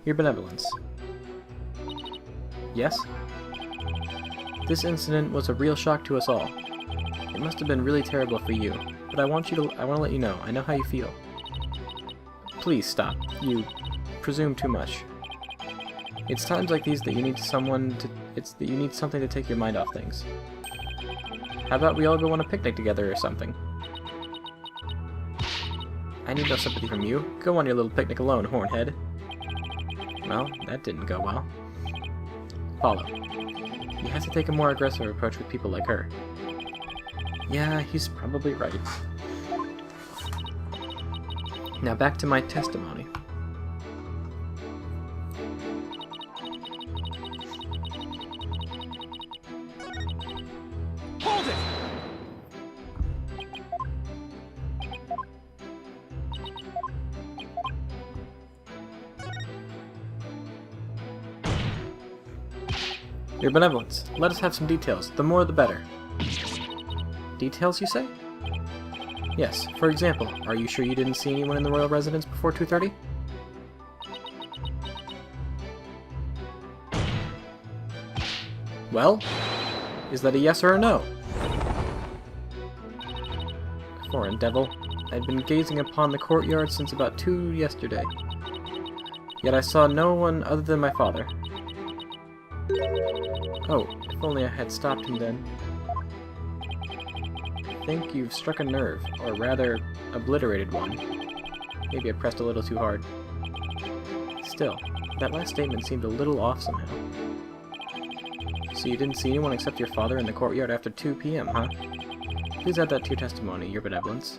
Your benevolence. Yes? This incident was a real shock to us all. It must have been really terrible for you, but I want to let you know, I know how you feel. Please stop. You presume too much. It's times like these that you need something to take your mind off things. How about we all go on a picnic together or something? I need no sympathy from you. Go on your little picnic alone, Hornhead. Well, that didn't go well. Follow. You have to take a more aggressive approach with people like her. Yeah, he's probably right. Now back to my testimony. Hold it! Your benevolence. Let us have some details. The more the better. Details, you say? Yes. For example, are you sure you didn't see anyone in the royal residence before 2:30? Well? Is that a yes or a no? Foreign devil. I'd been gazing upon the courtyard since about 2 yesterday. Yet I saw no one other than my father. Oh, if only I had stopped him then. I think you've struck a nerve, or rather, obliterated one. Maybe I pressed a little too hard. Still, that last statement seemed a little off somehow. So you didn't see anyone except your father in the courtyard after 2 p.m., huh? Please add that to your testimony, your benevolence.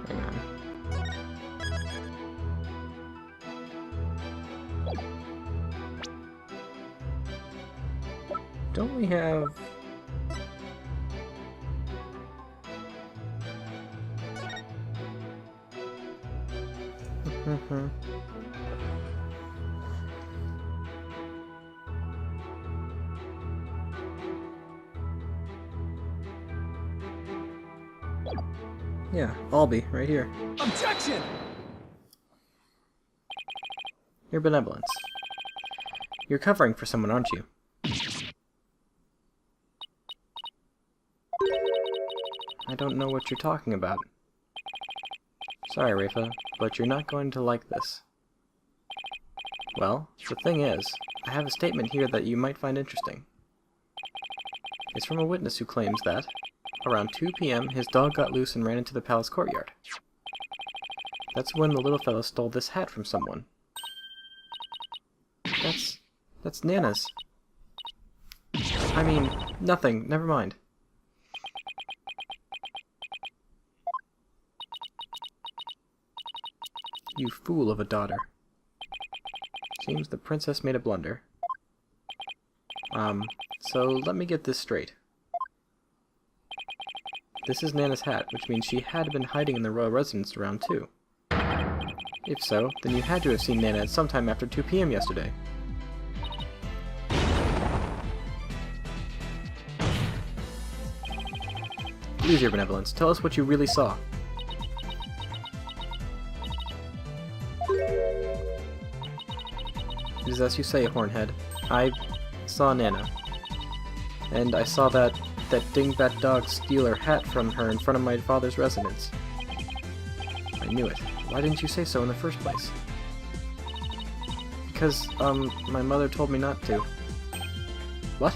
Hang on. Don't we have... Yeah, Albie, right here. Objection! Your benevolence. You're covering for someone, aren't you? I don't know what you're talking about. Sorry, Rafa, but you're not going to like this. Well, the thing is, I have a statement here that you might find interesting. It's from a witness who claims that, around 2 p.m., his dog got loose and ran into the palace courtyard. That's when the little fellow stole this hat from someone. That's Nana's. I mean, nothing, never mind. You fool of a daughter. Seems the princess made a blunder. So let me get this straight. This is Nana's hat, which means she had been hiding in the royal residence around 2. If so, then you had to have seen Nana at some time after 2 p.m. yesterday. Please, your benevolence, tell us what you really saw. It is as you say, Hornhead. I saw Nana. And I saw that dingbat dog steal her hat from her in front of my father's residence. I knew it. Why didn't you say so in the first place? Because, my mother told me not to. What?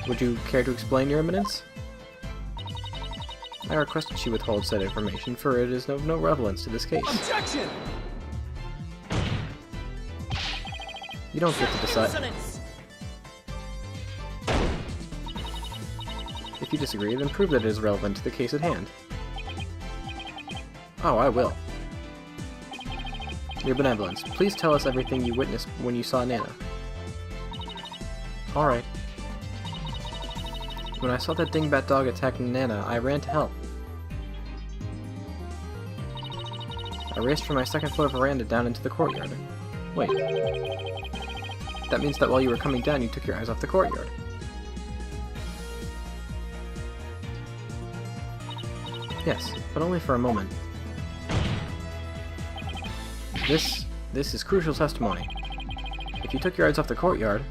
Would you care to explain, Your Eminence? I request that she withhold said information, for it is of no relevance to this case. Objection! You don't get to decide. If you disagree, then prove that it is relevant to the case at hand. Oh, I will. Your benevolence, please tell us everything you witnessed when you saw Nana. Alright. When I saw that dingbat dog attacking Nana, I ran to help. I raced from my second floor veranda down into the courtyard. Wait. That means that while you were coming down, you took your eyes off the courtyard. Yes, but only for a moment. This is crucial testimony. If you took your eyes off the courtyard,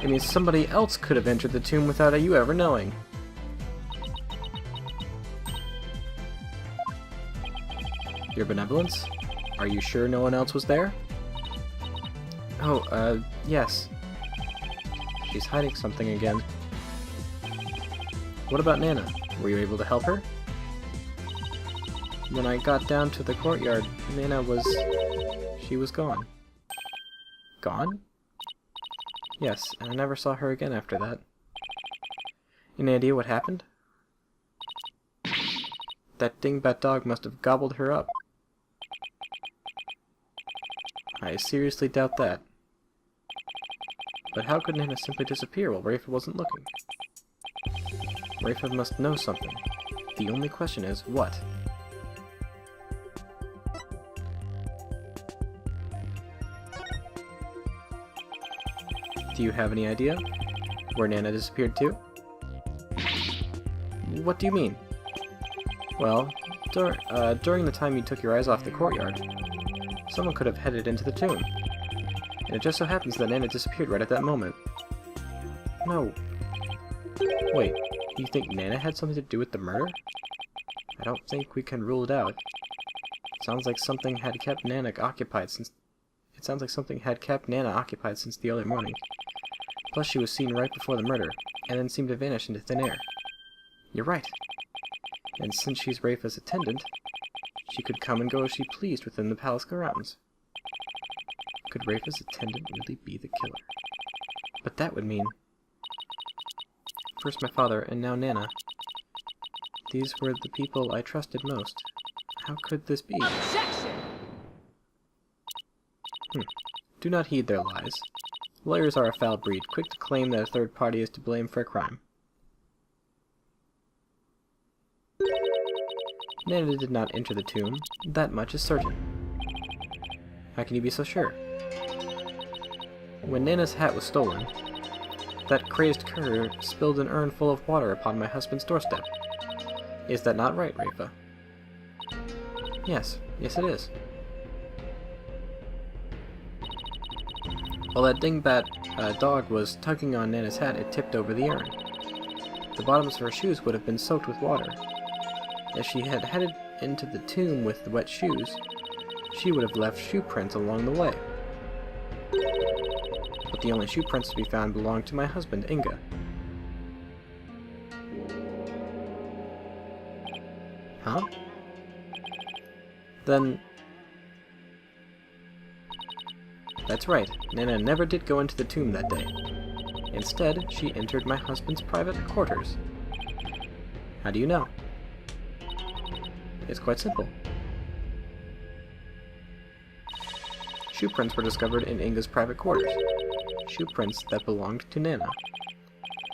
it means somebody else could have entered the tomb without you ever knowing. Your benevolence? Are you sure no one else was there? Oh, yes. She's hiding something again. What about Nana? Were you able to help her? When I got down to the courtyard, Nana was... she was gone. Gone? Yes, and I never saw her again after that. Any idea what happened? That dingbat dog must have gobbled her up. I seriously doubt that. But how could Nana simply disappear while Rafa wasn't looking? Rafa must know something. The only question is, what? Do you have any idea where Nana disappeared to? What do you mean? Well, during the time you took your eyes off the courtyard, someone could have headed into the tomb. And it just so happens that Nana disappeared right at that moment. No. Wait, you think Nana had something to do with the murder? I don't think we can rule it out. Sounds like something had kept Nana occupied since the early morning. Plus she was seen right before the murder, and then seemed to vanish into thin air. You're right. And since she's Rafa's attendant, she could come and go as she pleased within the palace grounds. Could Rafa's attendant really be the killer? But that would mean... First my father, and now Nana. These were the people I trusted most. How could this be? Objection! Do not heed their lies. Lawyers are a foul breed, quick to claim that a third party is to blame for a crime. Nana did not enter the tomb. That much is certain. How can you be so sure? When Nana's hat was stolen, that crazed cur spilled an urn full of water upon my husband's doorstep. Is that not right, Rafa? Yes it is. While that dingbat dog was tugging on Nana's hat, it tipped over the urn. The bottoms of her shoes would have been soaked with water. If she had headed into the tomb with the wet shoes, she would have left shoe prints along the way. But the only shoe prints to be found belonged to my husband, Inga. Huh? Then... That's right, Nana never did go into the tomb that day. Instead, she entered my husband's private quarters. How do you know? It's quite simple. Shoe prints were discovered in Inga's private quarters. Shoe prints that belonged to Nana.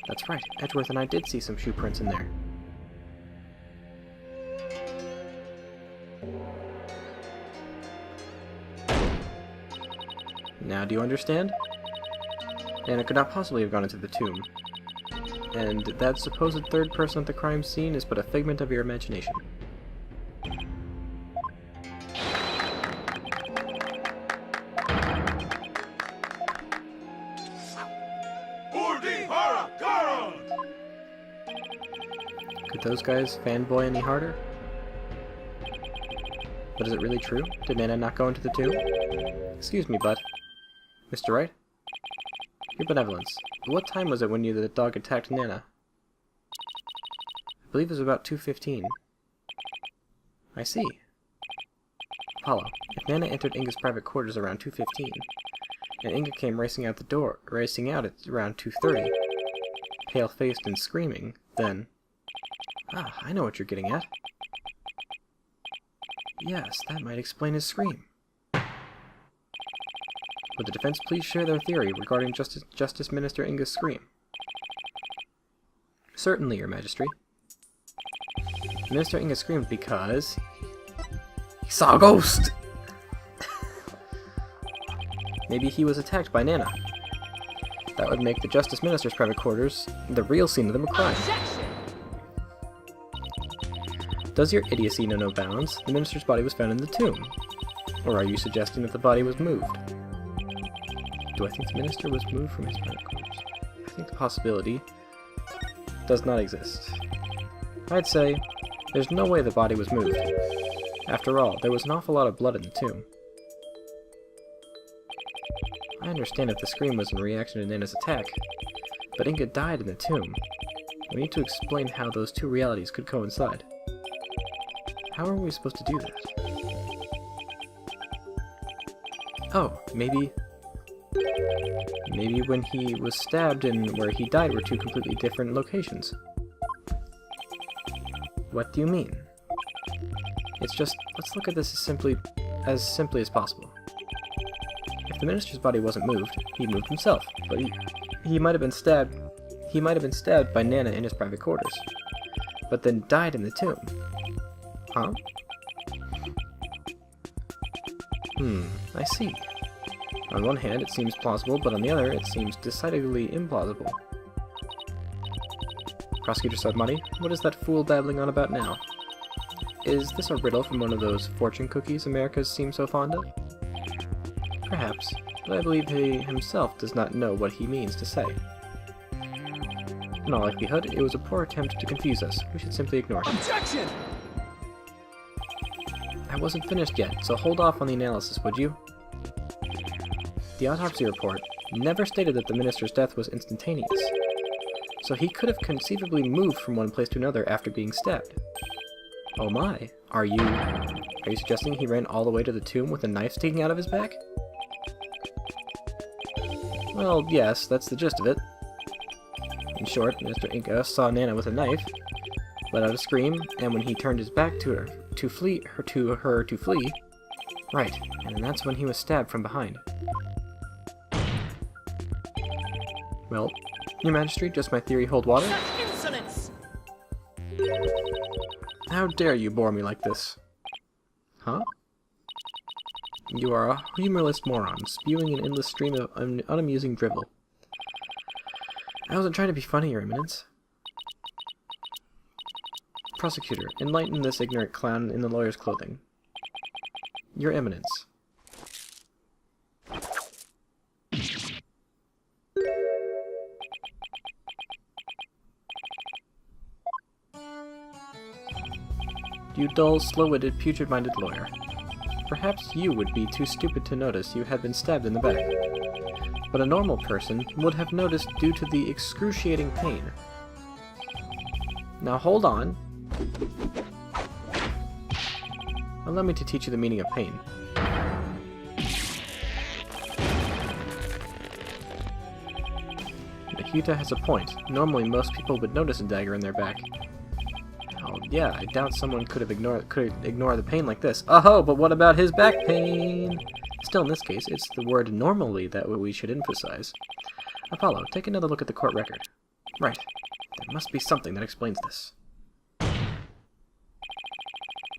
That's right, Edgeworth and I did see some shoe prints in there. Now do you understand? Nana could not possibly have gone into the tomb. And that supposed third person at the crime scene is but a figment of your imagination. Could those guys fanboy any harder? But is it really true? Did Nana not go into the tomb? Excuse me, bud. Mr. Wright? Your benevolence. What time was it when the dog attacked Nana? I believe it was about 2:15. I see. Apollo, if Nana entered Inga's private quarters around 2:15, and Inga came racing out at around 2:30, pale-faced and screaming, then... Ah, I know what you're getting at. Yes, that might explain his scream. Would the defense please share their theory regarding Justice Minister Inga's scream? Certainly, Your Majesty. Minister Inga screamed because... he saw a ghost! Maybe he was attacked by Nana. That would make the Justice Minister's private quarters the real scene of the crime. Objection! Does your idiocy know no bounds? The minister's body was found in the tomb. Or are you suggesting that the body was moved? Do I think the minister was moved from his private quarters? I think the possibility does not exist. I'd say there's no way the body was moved. After all, there was an awful lot of blood in the tomb. I understand if the scream was in reaction to Nana's attack, but Inga died in the tomb. We need to explain how those two realities could coincide. How are we supposed to do that? Oh, maybe when he was stabbed and where he died were two completely different locations. What do you mean? It's just, let's look at this as simply as possible. If the minister's body wasn't moved, he moved himself, but he might have been stabbed. He might have been stabbed by Nana in his private quarters, but then died in the tomb. Huh? I see. On one hand, it seems plausible, but on the other, it seems decidedly implausible. Prosecutor Submuddy, what is that fool babbling on about now? Is this a riddle from one of those fortune cookies Americans seem so fond of? Perhaps, but I believe he himself does not know what he means to say. In all likelihood, it was a poor attempt to confuse us. We should simply ignore it. Objection! I wasn't finished yet, so hold off on the analysis, would you? The autopsy report never stated that the minister's death was instantaneous, so he could have conceivably moved from one place to another after being stabbed. Oh my, are you suggesting he ran all the way to the tomb with a knife sticking out of his back? Well, yes, that's the gist of it. In short, Mr. Inga saw Nana with a knife, let out a scream, and when he turned his back to her to flee, right, and that's when he was stabbed from behind. Well, Your Majesty, does my theory hold water? Such insolence! How dare you bore me like this? Huh? You are a humorless moron, spewing an endless stream of unamusing drivel. I wasn't trying to be funny, Your Eminence. Prosecutor, enlighten this ignorant clown in the lawyer's clothing. Your Eminence. You dull, slow-witted, putrid-minded lawyer. Perhaps you would be too stupid to notice you had been stabbed in the back. But a normal person would have noticed due to the excruciating pain. Now hold on. Allow me to teach you the meaning of pain. Mahuta has a point. Normally most people would notice a dagger in their back. Oh yeah, I doubt someone could ignore the pain like this. Oh, but what about his back pain? Still, in this case, it's the word normally that we should emphasize. Apollo, take another look at the court record. Right. There must be something that explains this.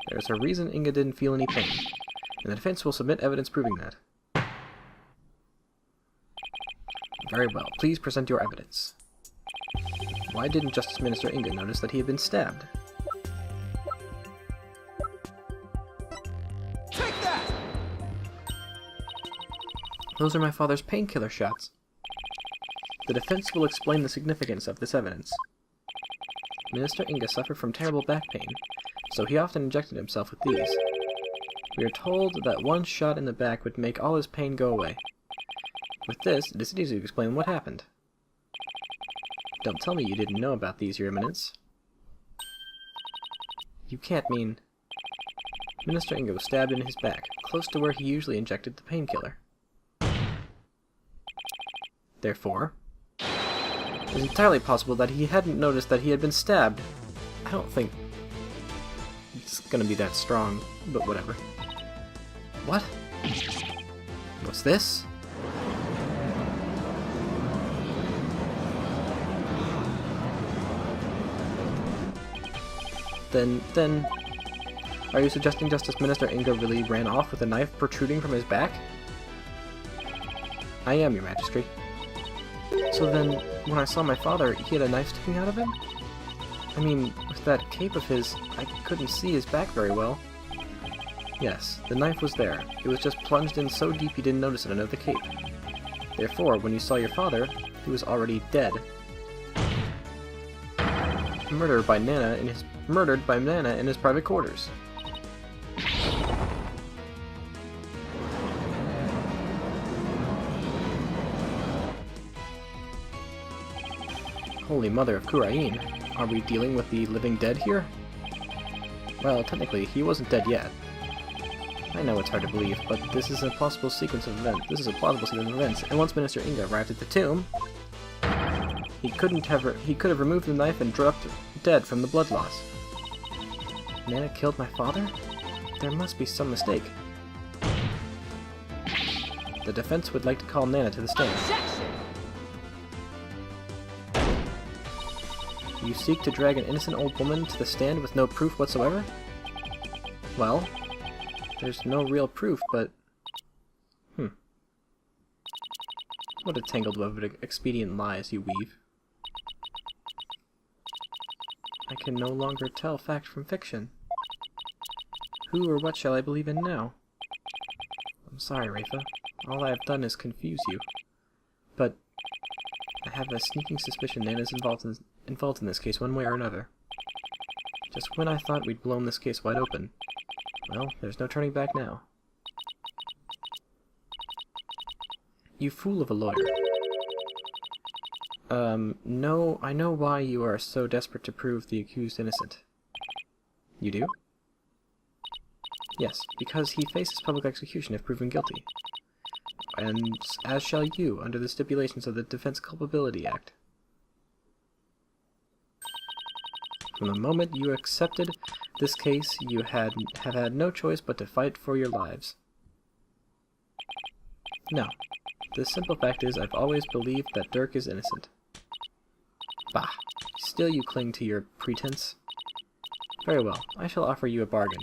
There's a reason Inga didn't feel any pain, and the defense will submit evidence proving that. Very well, please present your evidence. Why didn't Justice Minister Inga notice that he had been stabbed? Take that! Those are my father's painkiller shots. The defense will explain the significance of this evidence. Minister Inga suffered from terrible back pain, so he often injected himself with these. We are told that one shot in the back would make all his pain go away. With this, it is easy to explain what happened. Don't tell me you didn't know about these, Your Eminence. You can't mean... Minister Inga was stabbed in his back, close to where he usually injected the painkiller. Therefore, it is entirely possible that he hadn't noticed that he had been stabbed. I don't think it's gonna be that strong, but whatever. What? What's this? Then, are you suggesting Justice Minister Inga really ran off with a knife protruding from his back? I am, your majesty. So then, when I saw my father, he had a knife sticking out of him? I mean, with that cape of his, I couldn't see his back very well. Yes, the knife was there. It was just plunged in so deep you didn't notice it under the cape. Therefore, when you saw your father, he was already dead. Murdered by Nana in his private quarters. Holy Mother of Khura'in, are we dealing with the living dead here? Well, technically, he wasn't dead yet. I know it's hard to believe, but this is a plausible sequence of events. And once Minister Inga arrived at the tomb, he could have removed the knife and dropped dead from the blood loss. Nana killed my father? There must be some mistake. The defense would like to call Nana to the stand. Objection! You seek to drag an innocent old woman to the stand with no proof whatsoever? Well, there's no real proof, but... What a tangled web of expedient lies you weave. I can no longer tell fact from fiction. Who or what shall I believe in now? I'm sorry, Rafa. All I have done is confuse you. But I have a sneaking suspicion Nana's involved in this case one way or another. Just when I thought we'd blown this case wide open. Well, there's no turning back now. You fool of a lawyer. No, I know why you are so desperate to prove the accused innocent. You do? Yes, because he faces public execution if proven guilty. And as shall you, under the stipulations of the Defense Culpability Act. From the moment you accepted this case, you have had no choice but to fight for your lives. No. The simple fact is, I've always believed that Dirk is innocent. Bah! Still you cling to your pretense. Very well, I shall offer you a bargain.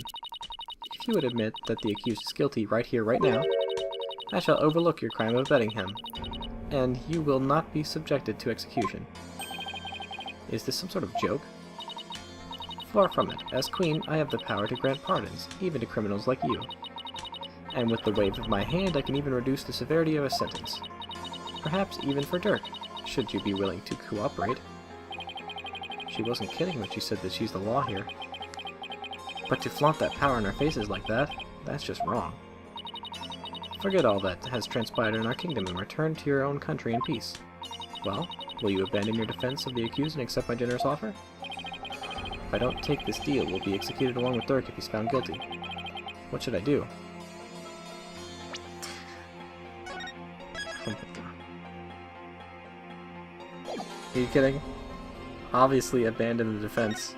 If you would admit that the accused is guilty right here, right now, I shall overlook your crime of abetting him, and you will not be subjected to execution. Is this some sort of joke? Far from it. As Queen, I have the power to grant pardons, even to criminals like you. And with the wave of my hand, I can even reduce the severity of a sentence. Perhaps even for Dirk, should you be willing to cooperate. She wasn't kidding when she said that she's the law here. But to flaunt that power in our faces like that, that's just wrong. Forget all that has transpired in our kingdom and return to your own country in peace. Well, will you abandon your defense of the accused and accept my generous offer? If I don't take this deal, we'll be executed along with Dirk if he's found guilty. What should I do? Are you kidding? Obviously abandon the defense.